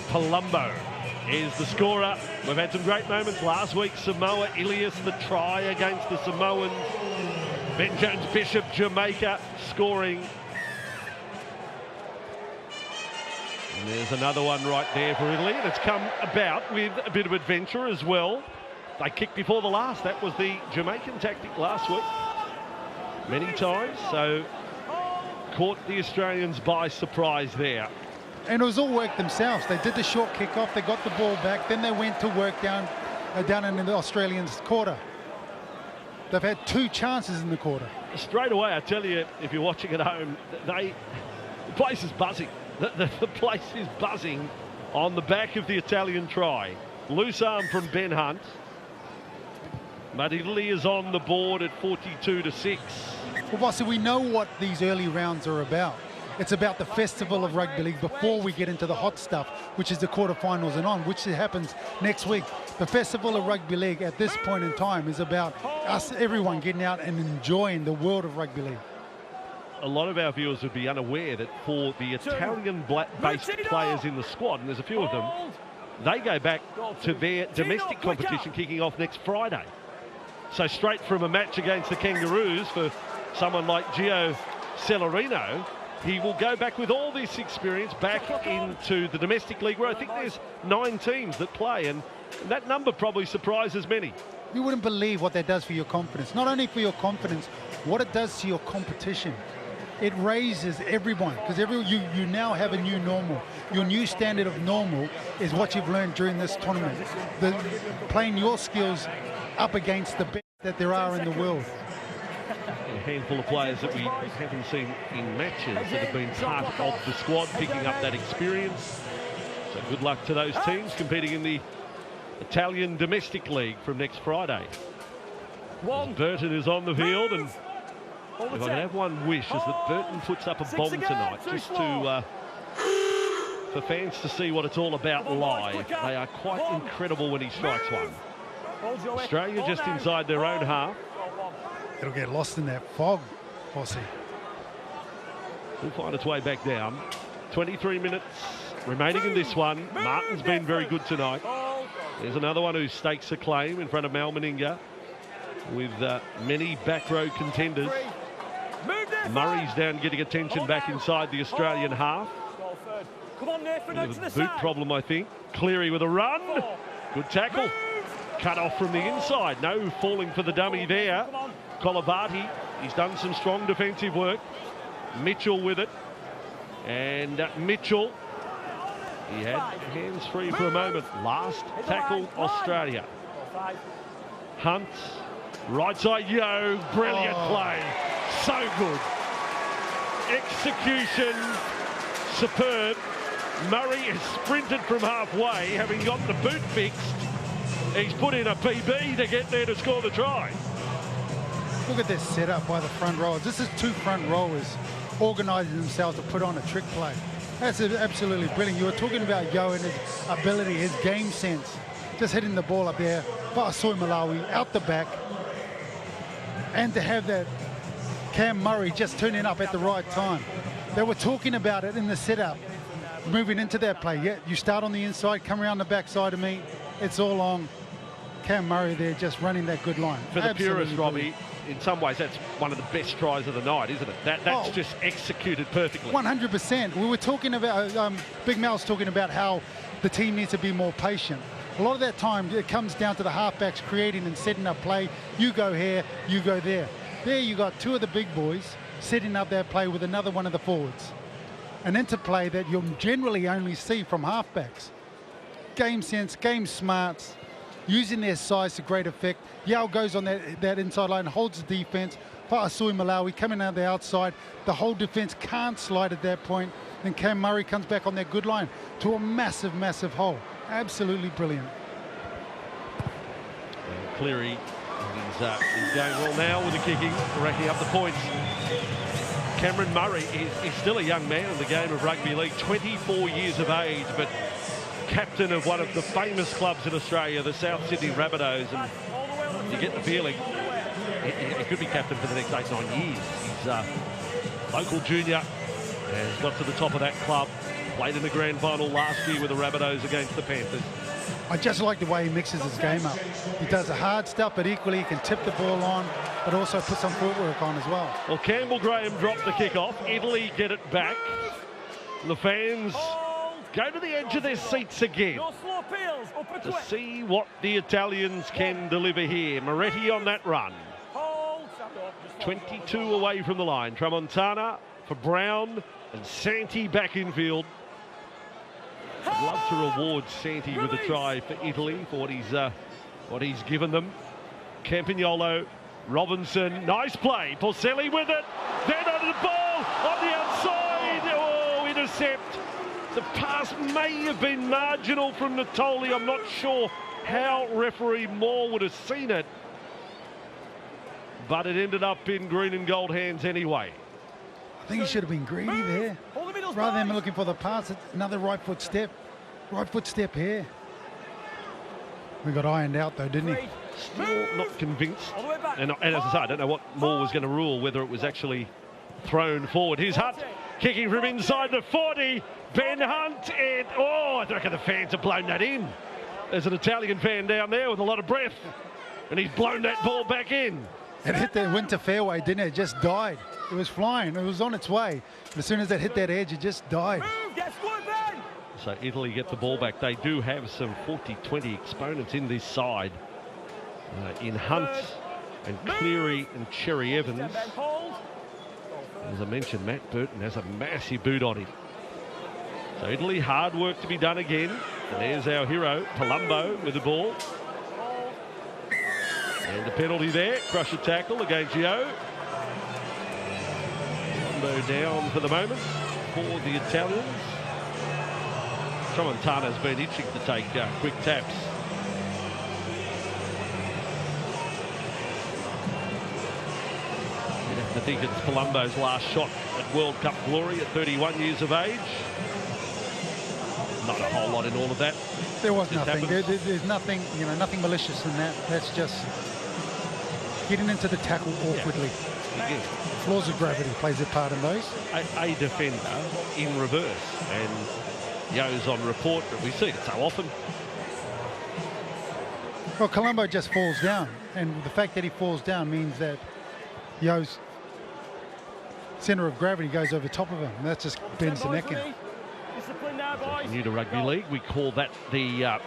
Palumbo is the scorer. We've had some great moments last week. Samoa, Ilias, the try against the Samoans. Ben Jones Bishop, Jamaica, scoring. And there's another one right there for Italy, and it's come about with a bit of adventure as well. They kicked before the last. That was the Jamaican tactic last week. Many times, so caught the Australians by surprise there. And it was all work themselves. They did the short kick-off, they got the ball back, then they went to work down in the Australians' quarter. They've had 2 chances in the quarter. Straight away, I tell you, if you're watching at home, the place is buzzing. The place is buzzing on the back of the Italian try. Loose arm from Ben Hunt. But Italy is on the board at 42-6. Well, Bossy, we know what these early rounds are about. It's about the festival of rugby league before we get into the hot stuff, which is the quarterfinals and on, which happens next week. The festival of rugby league at this point in time is about us, everyone getting out and enjoying the world of rugby league. A lot of our viewers would be unaware that for the Italian-based players in the squad, and there's a few of them, they go back to their domestic competition kicking off next Friday. So straight from a match against the Kangaroos for someone like Gio Celerino, he will go back with all this experience back into the domestic league, where I think there's 9 teams that play, and that number probably surprises many. You wouldn't believe what that does for your confidence. Not only for your confidence, what it does to your competition. It raises everyone, because you now have a new normal. Your new standard of normal is what you've learned during this tournament. Playing your skills up against the best that there are in the world. A handful of players that we haven't seen in matches that have been part of the squad, picking up that experience. So good luck to those teams competing in the Italian Domestic League from next Friday. Burton is on the field, and if I can have one wish, is that Burton puts up a bomb tonight, just to for fans to see what it's all about live. They are quite incredible when he strikes one. Australia just inside their own half. It'll get lost in that fog, Bossy. Will find its way back down. 23 minutes remaining in this one. Martin's been very good tonight. There's another one who stakes a claim in front of Mal Meninga with many back row contenders. Murray's down getting attention back inside the Australian half. With a boot problem, I think. Cleary with a run. Good tackle. Cut off from the inside. No falling for the dummy there. Colavati, he's done some strong defensive work. Mitchell with it. And Mitchell, he had hands free for a moment. Last tackle, Australia. Hunt, right side, Yo, brilliant play. So good. Execution, superb. Murray has sprinted from halfway, having got the boot fixed. He's put in a PB to get there to score the try. Look at this setup by the front rowers. This is 2 front rowers organising themselves to put on a trick play. That's absolutely brilliant. You were talking about Yo and his ability, his game sense. Just hitting the ball up there. Ba'asoi Malawi out the back. And to have that Cam Murray just turning up at the right time. They were talking about it in the setup. Moving into that play. Yeah, you start on the inside, come around the backside of me. It's all on Cam Murray there, just running that good line. For the purist, Robbie, in some ways that's one of the best tries of the night, isn't it? That's just executed perfectly. 100%. We were talking about, Big Mal's talking about how the team needs to be more patient. A lot of that time it comes down to the halfbacks creating and setting up play. You go here, you go there. There you got 2 of the big boys setting up that play with another one of the forwards. An interplay that you'll generally only see from halfbacks. Game sense, game smarts, using their size to great effect. Yao goes on that inside line, holds the defense, Fa'asui Malawi coming out the outside. The whole defence can't slide at that point. Then Cam Murray comes back on that good line to a massive, massive hole. Absolutely brilliant. And Cleary, he's going well now with the kicking, racking up the points. Cameron Murray is still a young man in the game of rugby league, 24 years of age, but captain of one of the famous clubs in Australia, the South Sydney Rabbitohs, and you get the feeling he could be captain for the next 8-9 years. He's a local junior, has got to the top of that club, played in the grand final last year with the Rabbitohs against the Panthers. I just like the way he mixes his game up. He does the hard stuff, but equally he can tip the ball on, but also put some footwork on as well. Well, Campbell Graham dropped the kick-off. Italy get it back. The fans go to the edge of their seats again to see what the Italians can deliver here. Moretti on that run. 22 away from the line. Tramontana for Brown and Santi back infield. I'd love to reward Santi with a try for Italy for what he's given them. Campagnolo, Robinson, nice play. Porcelli with it. Then under the ball on the outside. Oh, intercept. The pass may have been marginal from Natoli. I'm not sure how referee Moore would have seen it, but it ended up in green and gold hands anyway. I think he should have been greedy there. Rather than looking for the pass, it's another right foot step. Right foot step here. We got ironed out though, didn't he? Still not convinced. And as I say, I don't know what Moore was going to rule, whether it was actually thrown forward. Here's Hunt kicking from inside the 40. Ben Hunt, and I reckon the fans have blown that in. There's an Italian fan down there with a lot of breath, and he's blown that ball back in. It hit the winter fairway, didn't it? It just died. It was flying. It was on its way. But as soon as it hit that edge, it just died. So Italy get the ball back. They do have some 40-20 exponents in this side. In Hunt and Cleary and Cherry Evans. As I mentioned, Matt Burton has a massive boot on him. So Italy, hard work to be done again. And there's our hero, Palumbo, with the ball. And a penalty there, crush a tackle against Yo. Palumbo down for the moment for the Italians. Tramontana's been itching to take quick taps. You'd have to think it's Palumbo's last shot at World Cup glory at 31 years of age. Not a whole lot in all of that. There was nothing. There's nothing, nothing malicious in that. That's just getting into the tackle awkwardly. Yeah. Laws of gravity plays a part in those. A defender in reverse, and Yo's on report, but we see it so often. Well, Colombo just falls down, and the fact that he falls down means that Yo's centre of gravity goes over top of him, and that just bends the neck in. New to rugby league, we call that the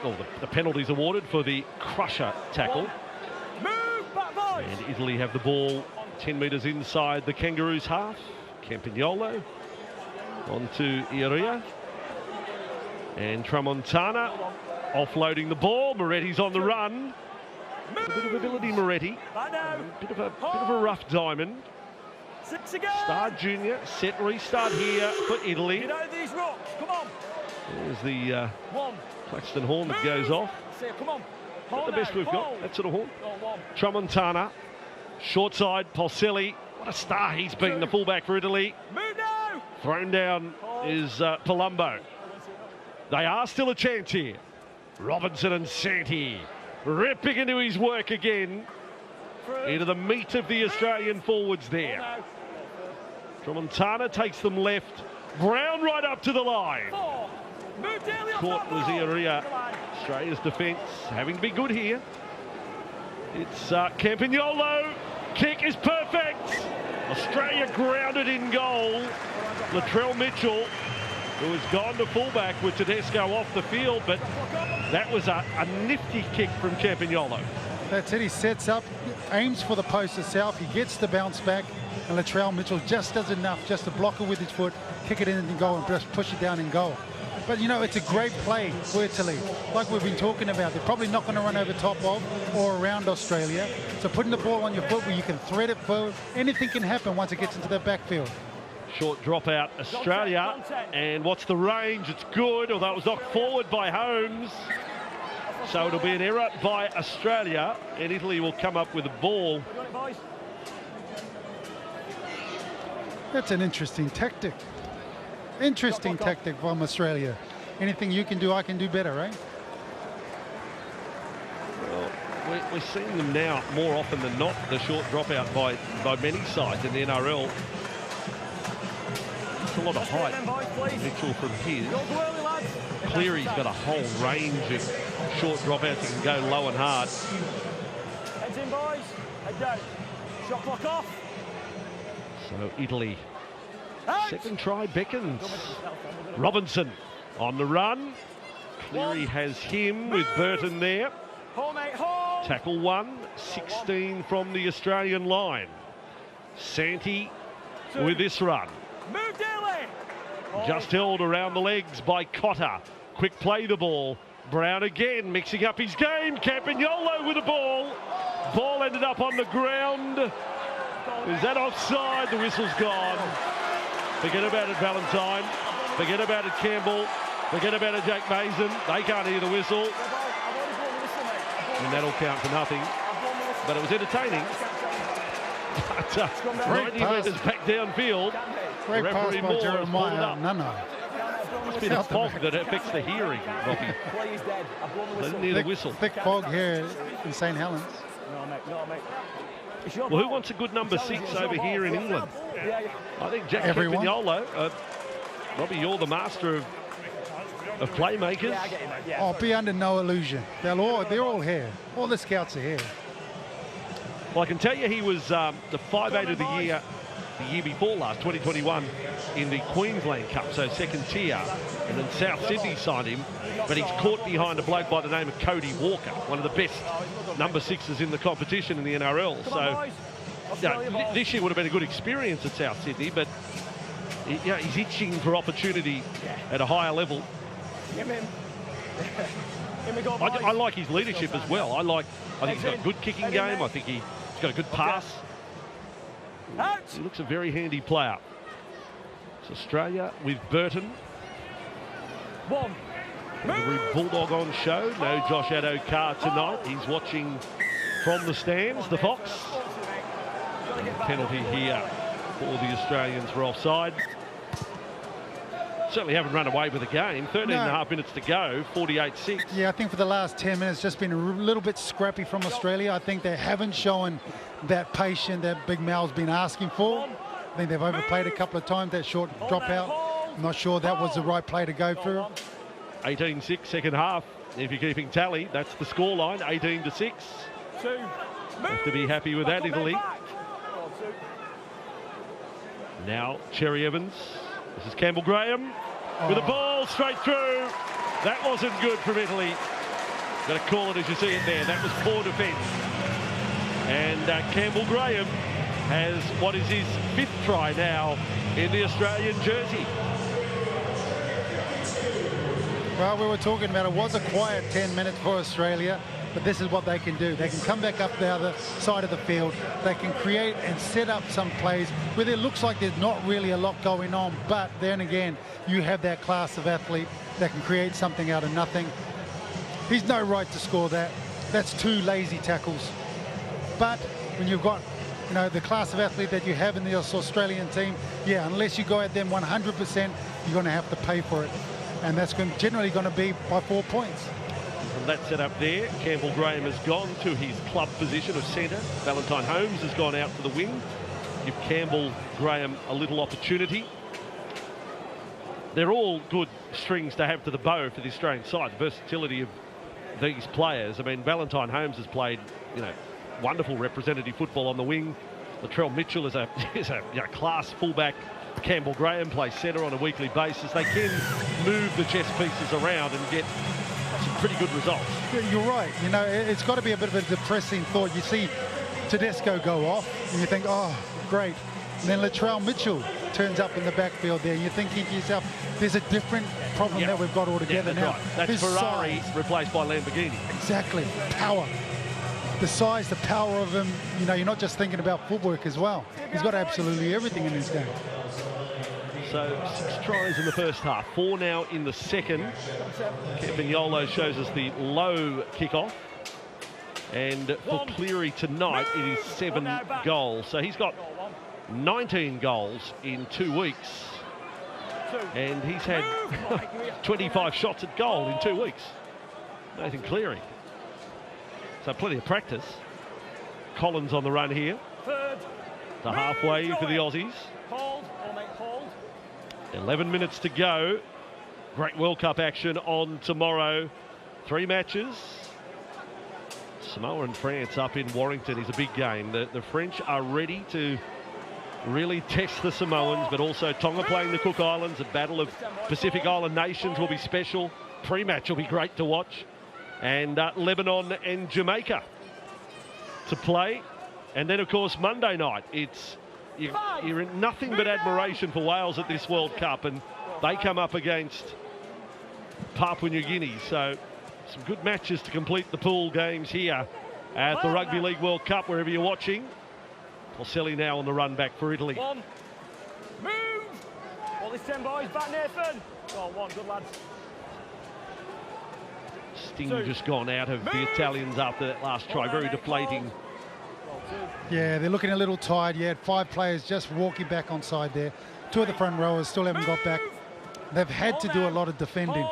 penalties awarded for the crusher tackle. And Italy have the ball 10 metres inside the Kangaroos' half. Campagnolo on to Iria. And Tramontana offloading the ball. Moretti's on the run. A bit of ability, Moretti. Bit of a rough diamond. Star Junior, set restart here for Italy. Get out of these rocks, come on. There's the Claxton horn that goes off. Come on. Not the best we've got, that sort of horn. Tramontana, short side, Porcelli. What a star he's been, the fullback for Italy. Thrown down is Palumbo. They are still a chance here. Robinson and Santi ripping into his work again. Into the meat of the Australian forwards there. Tramontana takes them left. Brown right up to the line. Caught was Iria. Australia's defence having to be good here. It's Campagnolo. Kick is perfect. Australia grounded in goal. Latrell Mitchell, who has gone to fullback with Tedesco off the field, but that was a nifty kick from Campagnolo. That's it. He sets up, aims for the post itself. He gets the bounce back, and Latrell Mitchell just does enough just to block it with his foot, kick it in and goal, and just push it down and goal. But, you know, it's a great play for Italy. Like we've been talking about, they're probably not going to run over top of or around Australia. So putting the ball on your foot where you can thread it forward, anything can happen once it gets into the backfield. Short drop out, Australia. And what's the range? It's good, although it was knocked forward by Holmes. So it'll be an error by Australia, and Italy will come up with a ball. That's an interesting tactic. Interesting tactic from Australia. Anything you can do, I can do better, right? Well, we're seeing them now more often than not, the short dropout by many sides in the NRL. It's a lot of height, Mitchell from his. Cleary's got a whole range of short dropouts. He can go low and hard. Heads in, boys. Head down. Shot clock off. So Italy, second try beckons. Robinson on the run. Cleary has him with Burton there. Tackle 1, 16 from the Australian line. Santi with this run. Just held around the legs by Cotter. Quick play the ball. Brown again mixing up his game. Campagnolo with the ball. Ball ended up on the ground. Is that offside? The whistle's gone. Forget about it, Valentine. Forget about it, Campbell. Forget about it, Jack Mason. They can't hear the whistle. And that'll count for nothing. But it was entertaining. But 90 metres back downfield. Great pass by Jeremiah. No. It's been a fog that affects the hearing, Robbie. They didn't hear the whistle. Thick fog here in St. Helens. No, mate. Well, who wants a good number 6 over here in England? I think Jack Campagnolo. Robbie, you're the master of playmakers. Oh, be under no illusion. They're all here. All the scouts are here. Well, I can tell you he was the 5'8" of the year before last, 2021, in the Queensland Cup, so second tier. And then South Sydney signed him, but he's caught behind a bloke by the name of Cody Walker, one of the best number 6s in the competition in the NRL. So this year would have been a good experience at South Sydney, but he's itching for opportunity at a higher level. I like his leadership as well. I think he's got a good kicking game. I think he's got a good pass. He looks a very handy player. It's Australia with Burton. Every Bulldog on show. No Josh Addo-Carr tonight. He's watching from the stands, the Fox. And penalty here for the Australians for offside. Certainly haven't run away with the game. 13 and a half minutes to go, 48-6. Yeah, I think for the last 10 minutes, just been a little bit scrappy from Australia. I think they haven't shown that patience that Big Mal's been asking for. I think they've overplayed a couple of times, that short dropout. I'm not sure that was the right play to go through. 18-6, second half. If you're keeping tally, that's the scoreline, 18-6. Have to be happy with that, Italy. Now, Cherry Evans. This is Campbell Graham with a ball straight through. That wasn't good from Italy. Got to call it as you see it there. That was poor defence. And Campbell Graham has what is his 5th try now in the Australian jersey. Well, we were talking about it was a quiet 10 minutes for Australia, but this is what they can do. They can come back up the other side of the field. They can create and set up some plays where it looks like there's not really a lot going on, but then again, you have that class of athlete that can create something out of nothing. He's no right to score that. That's 2 lazy tackles. But when you've got, you know, the class of athlete that you have in the Australian team, yeah, unless you go at them 100%, you're going to have to pay for it. And that's generally going to be by 4 points. From that set up there, Campbell Graham has gone to his club position of centre. Valentine Holmes has gone out to the wing. Give Campbell Graham a little opportunity. They're all good strings to have to the bow for the Australian side. The versatility of these players. I mean, Valentine Holmes has played, you know, wonderful representative football on the wing. Latrell Mitchell is a class fullback. Campbell Graham plays centre on a weekly basis. They can move the chess pieces around and get some pretty good results. You're right. You know, it's got to be a bit of a depressing thought. You see Tedesco go off and you think, oh, great. And then Latrell Mitchell turns up in the backfield there. You're thinking to yourself, there's a different problem that we've got altogether now. Right. That's His Ferrari size. replaced by Lamborghini. Exactly. Power. The size, the power of him, you know, you're not just thinking about footwork as well. He's got absolutely everything in his game. So 6 tries in the first half, 4 now in the second. Campagnolo shows us the low kickoff. And for Cleary tonight, it is 7 goals. So he's got 19 goals in 2 weeks. And he's had 25 shots at goal in 2 weeks. Nathan Cleary. So plenty of practice. Collins on the run here. To halfway for the Aussies. 11 minutes to go. Great World Cup action on tomorrow. 3 matches. Samoa and France up in Warrington is a big game. The French are ready to really test the Samoans, but also Tonga playing the Cook Islands. A battle of Pacific Island nations will be special. Pre-match will be great to watch. And Lebanon and Jamaica to play. And then, of course, Monday night, you're in nothing but admiration for Wales at this World Cup, and they come up against Papua New Guinea. So some good matches to complete the pool games here at the Rugby League World Cup, wherever you're watching. Porcelli now on the run back for Italy. Move! All this 10 boys, back Nathan. Go on, good lads. Sting just gone out of the Italians after that last try, very deflating. Yeah, they're looking a little tired. You had 5 players just walking back on side there. 2 of the front rowers still haven't got back. They've had to do a lot of defending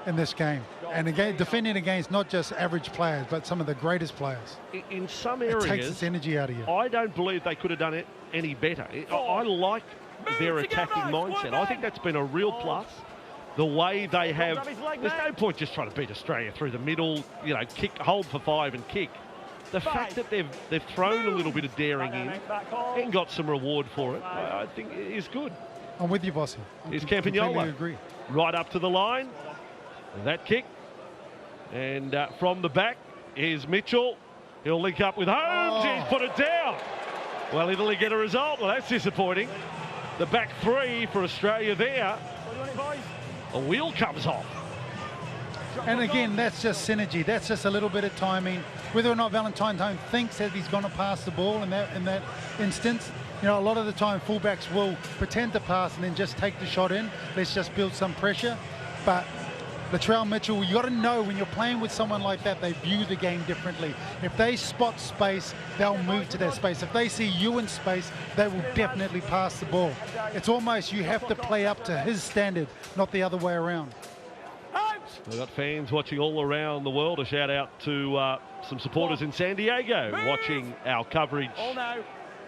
in this game. And again, defending against not just average players, but some of the greatest players. In some areas, it takes its energy out of you. I don't believe they could have done it any better. I like their attacking mindset. I think that's been a real plus. The way they have, there's no point just trying to beat Australia through the middle, you know, kick, hold for 5 and kick. The fact that they've thrown a little bit of daring in and got some reward for it, I think is good. I'm with you, Bossy. Is Campagnolo agree. Right up to the line. That kick. And from the back is Mitchell. He'll link up with Holmes. He's put it down. Well, Italy get a result. Well, that's disappointing. The back 3 for Australia there. A wheel comes off. And again, that's just synergy. That's just a little bit of timing. Whether or not Valentine thinks that he's going to pass the ball in that instance, you know, a lot of the time fullbacks will pretend to pass and then just take the shot in. Let's just build some pressure. But Latrell Mitchell, you got to know when you're playing with someone like that, they view the game differently. If they spot space, they'll move to that space. If they see you in space, they will definitely pass the ball. It's almost you have to play up to his standard, not the other way around. We've got fans watching all around the world. A shout out to some supporters in San Diego watching our coverage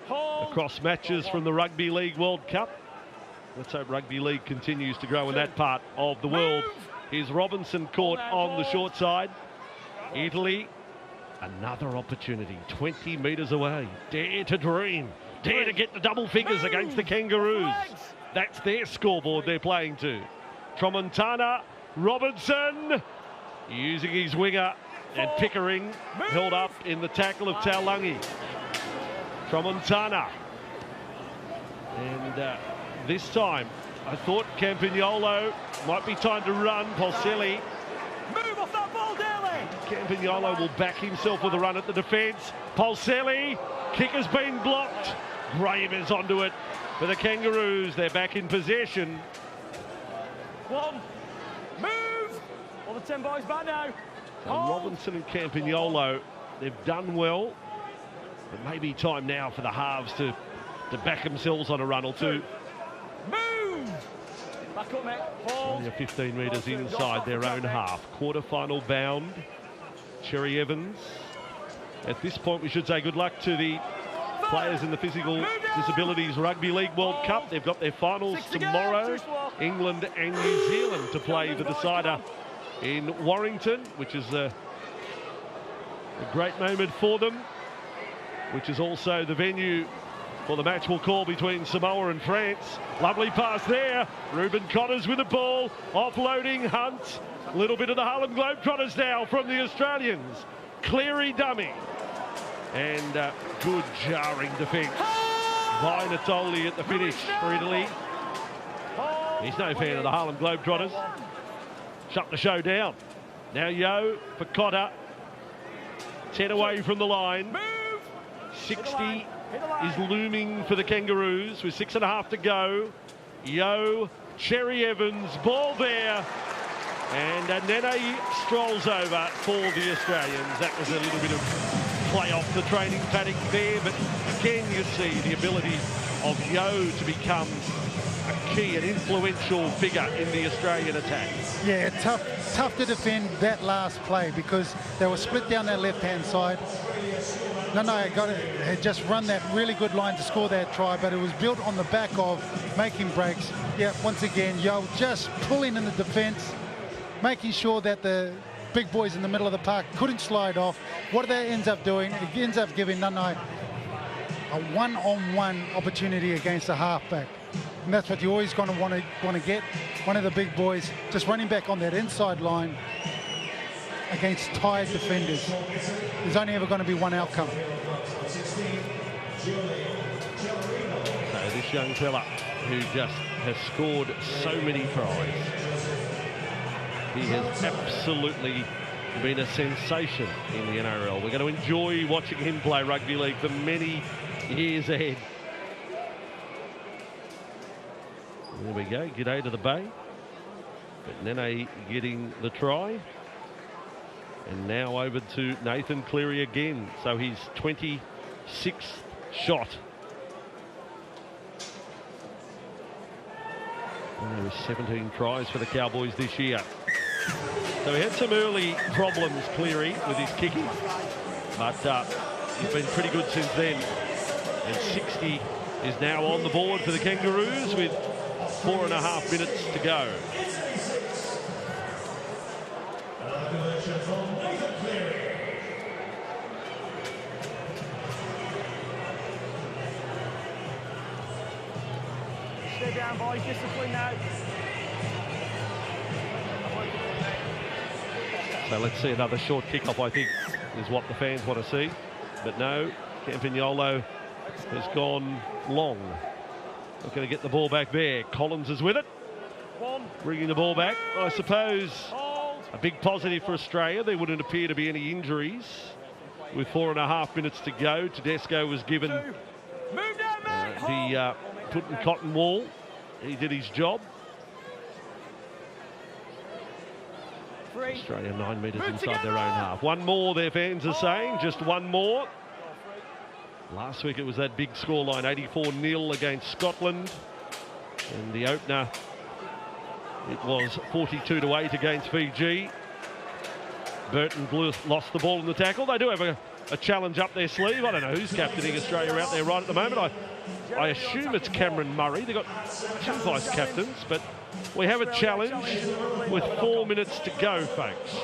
across matches from the Rugby League World Cup. Let's hope Rugby League continues to grow in that part of the world. Here's Robinson caught on the short side. Italy, another opportunity, 20 metres away. Dare to dream. Dare to get the double figures against the Kangaroos. That's their scoreboard they're playing to. Tramontana, Robinson, using his winger, and Pickering held up in the tackle of Taulangi. Tramontana. And this time, I thought Campagnolo might be time to run. Porcelli. Move off that ball, Daly. Campagnolo will back himself with a run at the defence. Porcelli. Kick has been blocked. Graham is onto it for the Kangaroos. They're back in possession. Move. All the 10 boys back now. And Robinson and Campagnolo, they've done well. But maybe time now for the halves to back themselves on a run or two. Move! Back up, mate. Only 15 metres inside their own half. Quarter-final bound. Cherry Evans. At this point, we should say good luck to the players in the Physical Disabilities Rugby League World Cup. They've got their finals tomorrow. England and New Zealand to play the decider in Warrington, which is a great moment for them, which is also the venue for the match we'll call between Samoa and France. Lovely pass there. Ruben Connors with the ball. Offloading Hunt. A little bit of the Harlem Globetrotters now from the Australians. Cleary dummy. And good jarring defence. Vinatoli at the finish for Italy. He's no fan of the Harlem Globetrotters. Shut the show down. Now Yo for Cotter. 10 away from the line. 60 is looming for the Kangaroos with 6.5 to go. Yo, Cherry Evans, ball there. And Nene strolls over for the Australians. That was a little bit of play off the training paddock there, but again you see the ability of Yo to become a key and influential figure in the Australian attack. Yeah, tough to defend that last play because they were split down that left-hand side. Had just run that really good line to score that try, but it was built on the back of making breaks. Yeah, once again, Yo just pulling in the defence, making sure that the big boys in the middle of the park couldn't slide off. What that ends up doing, it ends up giving Nanai a one-on-one opportunity against a halfback. And that's what you're always going to want to get. One of the big boys just running back on that inside line against tired defenders. There's only ever going to be one outcome. So this young fella who just has scored so many tries. He has absolutely been a sensation in the NRL. We're going to enjoy watching him play rugby league for many years ahead. There we go, g'day to the Bay. But Nene getting the try. And now over to Nathan Cleary again. So his 26th shot. And there were 17 tries for the Cowboys this year. So he had some early problems, Cleary, with his kicking. But he's been pretty good since then. And 60 is now on the board for the Kangaroos with 4.5 minutes to go. Stay down, boys. Discipline now. So let's see another short kick-off, I think, is what the fans want to see. But no, Campagnolo has gone long. Not going to get the ball back there. Collins is with it. Bringing the ball back. I suppose a big positive for Australia. There wouldn't appear to be any injuries. With 4.5 minutes to go, Tedesco was given the Putin Cotton Wall. He did his job. Australia 9 metres inside their own half. One more, their fans are saying, just one more. Last week it was that big scoreline, 84-0 against Scotland. And the opener, it was 42-8 against Fiji. Burton lost the ball in the tackle. They do have a challenge up their sleeve. I don't know who's captaining Australia out there right at the moment. I assume it's Cameron Murray. They've got two vice-captains, but we have a challenge with 4 minutes to go, folks.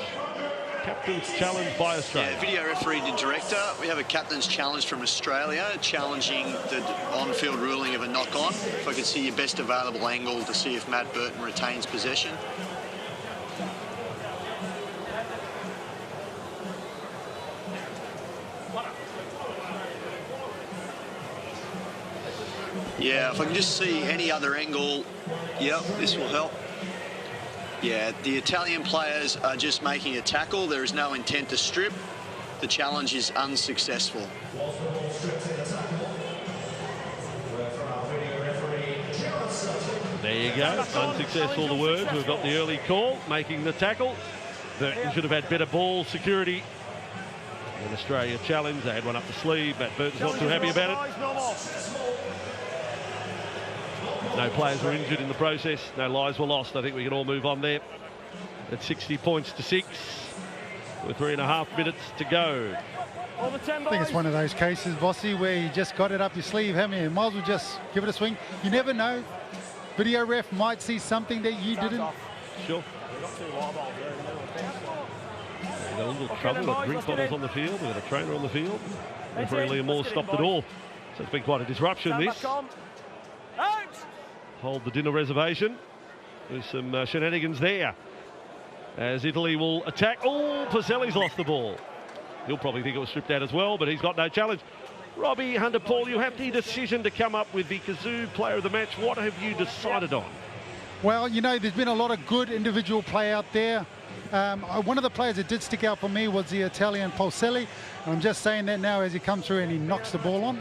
Captain's challenge by Australia. Yeah, video referee to director. We have a captain's challenge from Australia, challenging the on-field ruling of a knock-on. If I could see your best available angle to see if Matt Burton retains possession. Yeah, if I can just see any other angle, yep, this will help. Yeah, the Italian players are just making a tackle. There is no intent to strip. The challenge is unsuccessful. There you go, unsuccessful the word. We've got the early call, making the tackle. Burton should have had better ball security. And Australia challenge, they had one up the sleeve. Matt Burton's not too happy about it. No players were injured in the process. No lives were lost. I think we can all move on there. At 60 points to 6 with 3.5 minutes to go. I think it's one of those cases, Bossy, where you just got it up your sleeve, haven't you? Might as well just give it a swing. You never know. Video ref might see something that you didn't. Sure. We've got a little trouble. We've got drink bottles on the field. We've got a trainer on the field. Referee Liam Moore stopped it all. So it's been quite a disruption, this. Hold the dinner reservation. There's some shenanigans there. As Italy will attack. Oh, Pacelli's lost the ball. He'll probably think it was stripped out as well, but he's got no challenge. Robbie, Hunter Paul, you have the decision to come up with the Kazoo player of the match. What have you decided on? Well, you know, there's been a lot of good individual play out there. One of the players that did stick out for me was the Italian Polselli. And I'm just saying that now as he comes through and he knocks the ball on.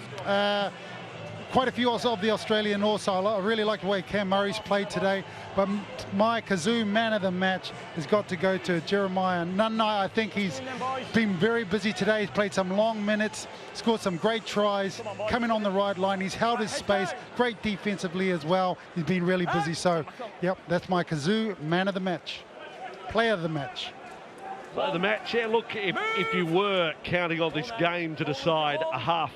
Quite a few also of the Australian also. I really like the way Cam Murray's played today. But my Kazoo man of the match has got to go to Jeremiah Nunai. I think he's been very busy today. He's played some long minutes, scored some great tries, coming on the right line. He's held his space, great defensively as well. He's been really busy. So, yep, that's my Kazoo man of the match. Player of the match. So the match, yeah, look, if you were counting on this game to decide a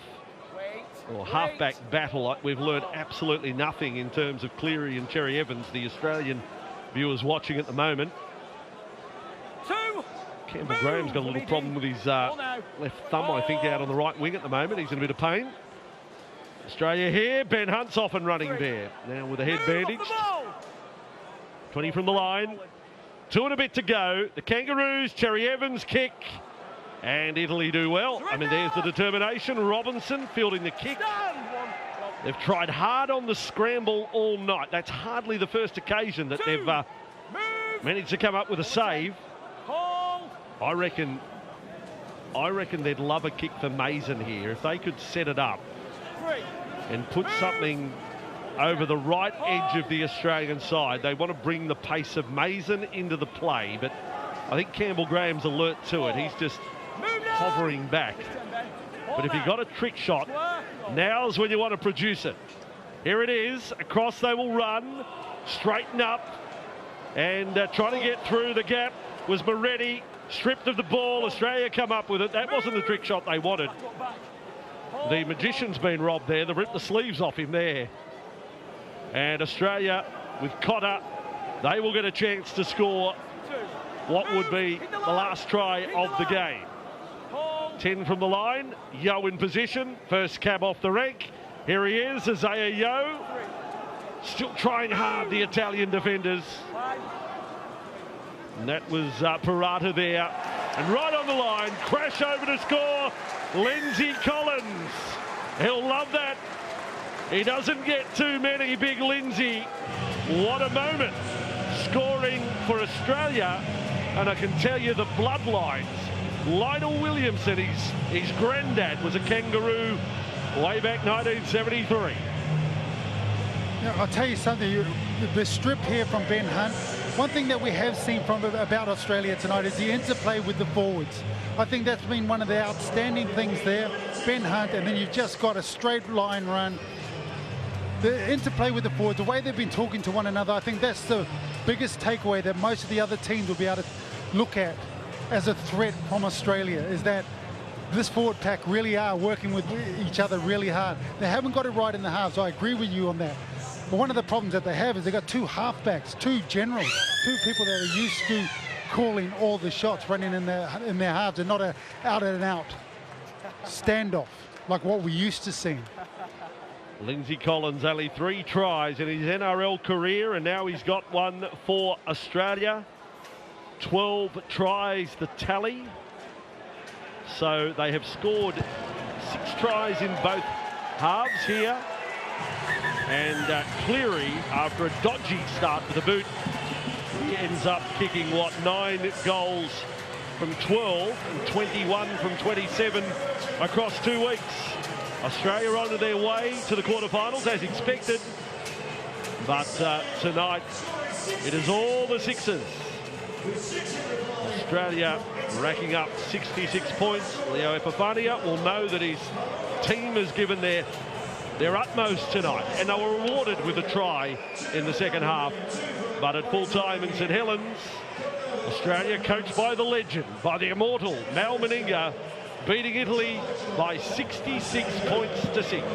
halfback battle, we've learned absolutely nothing in terms of Cleary and Cherry Evans, the Australian viewers watching at the moment. Campbell Graham's got a little problem with his left thumb, I think, out on the right wing at the moment. He's in a bit of pain. Australia here, Ben Hunt's off and running there. Now with the head bandaged. 20 from the line. 2 and a bit to go. The Kangaroos, Cherry Evans kick. And Italy do well. I mean, there's the determination. Robinson fielding the kick. They've tried hard on the scramble all night. That's hardly the first occasion that they've managed to come up with a save. I reckon they'd love a kick for Mason here. If they could set it up and put something over the right edge of the Australian side. They want to bring the pace of Mason into the play, but I think Campbell Graham's alert to it. He's just hovering back. But if you've got a trick shot, now's when you want to produce it. Here it is. Across they will run. Straighten up. And trying to get through the gap was Moretti. Stripped of the ball. Australia come up with it. That wasn't the trick shot they wanted. The magician's been robbed there. They ripped the sleeves off him there. And Australia, with Cotter, they will get a chance to score what would be the last try of the game. 10 from the line. Yeo in position. First cab off the rank. Here he is, Isaiah Yeo. Still trying hard, the Italian defenders. And that was Parata there. And right on the line, crash over to score, Lindsay Collins. He'll love that. He doesn't get too many, big Lindsay. What a moment. Scoring for Australia. And I can tell you the bloodlines. Lionel Williamson, his granddad was a Kangaroo way back 1973. Yeah, I'll tell you something, the strip here from Ben Hunt, one thing that we have seen about Australia tonight is the interplay with the forwards. I think that's been one of the outstanding things there. Ben Hunt, and then you've just got a straight line run. The interplay with the forwards, the way they've been talking to one another, I think that's the biggest takeaway that most of the other teams will be able to look at as a threat from Australia, is that this forward pack really are working with each other really hard. They haven't got it right in the halves, so I agree with you on that. But one of the problems that they have is they've got 2 halfbacks, 2 generals, 2 people that are used to calling all the shots, running in their halves, and not a out-and-out standoff like what we used to see. Lindsay Collins, only 3 tries in his NRL career, and now he's got one for Australia. 12 tries the tally. So they have scored 6 tries in both halves here. And Cleary, after a dodgy start for the boot, he ends up kicking, 9 goals from 12 and 21 from 27 across 2 weeks. Australia on their way to the quarterfinals as expected. But tonight, it is all the Sixers. Australia racking up 66 points. Leo Epifania will know that his team has given their utmost tonight, and they were rewarded with a try in the second half. But at full time in St Helens, Australia, coached by the legend, by the immortal Mal Meninga, beating Italy by 66 points to 6.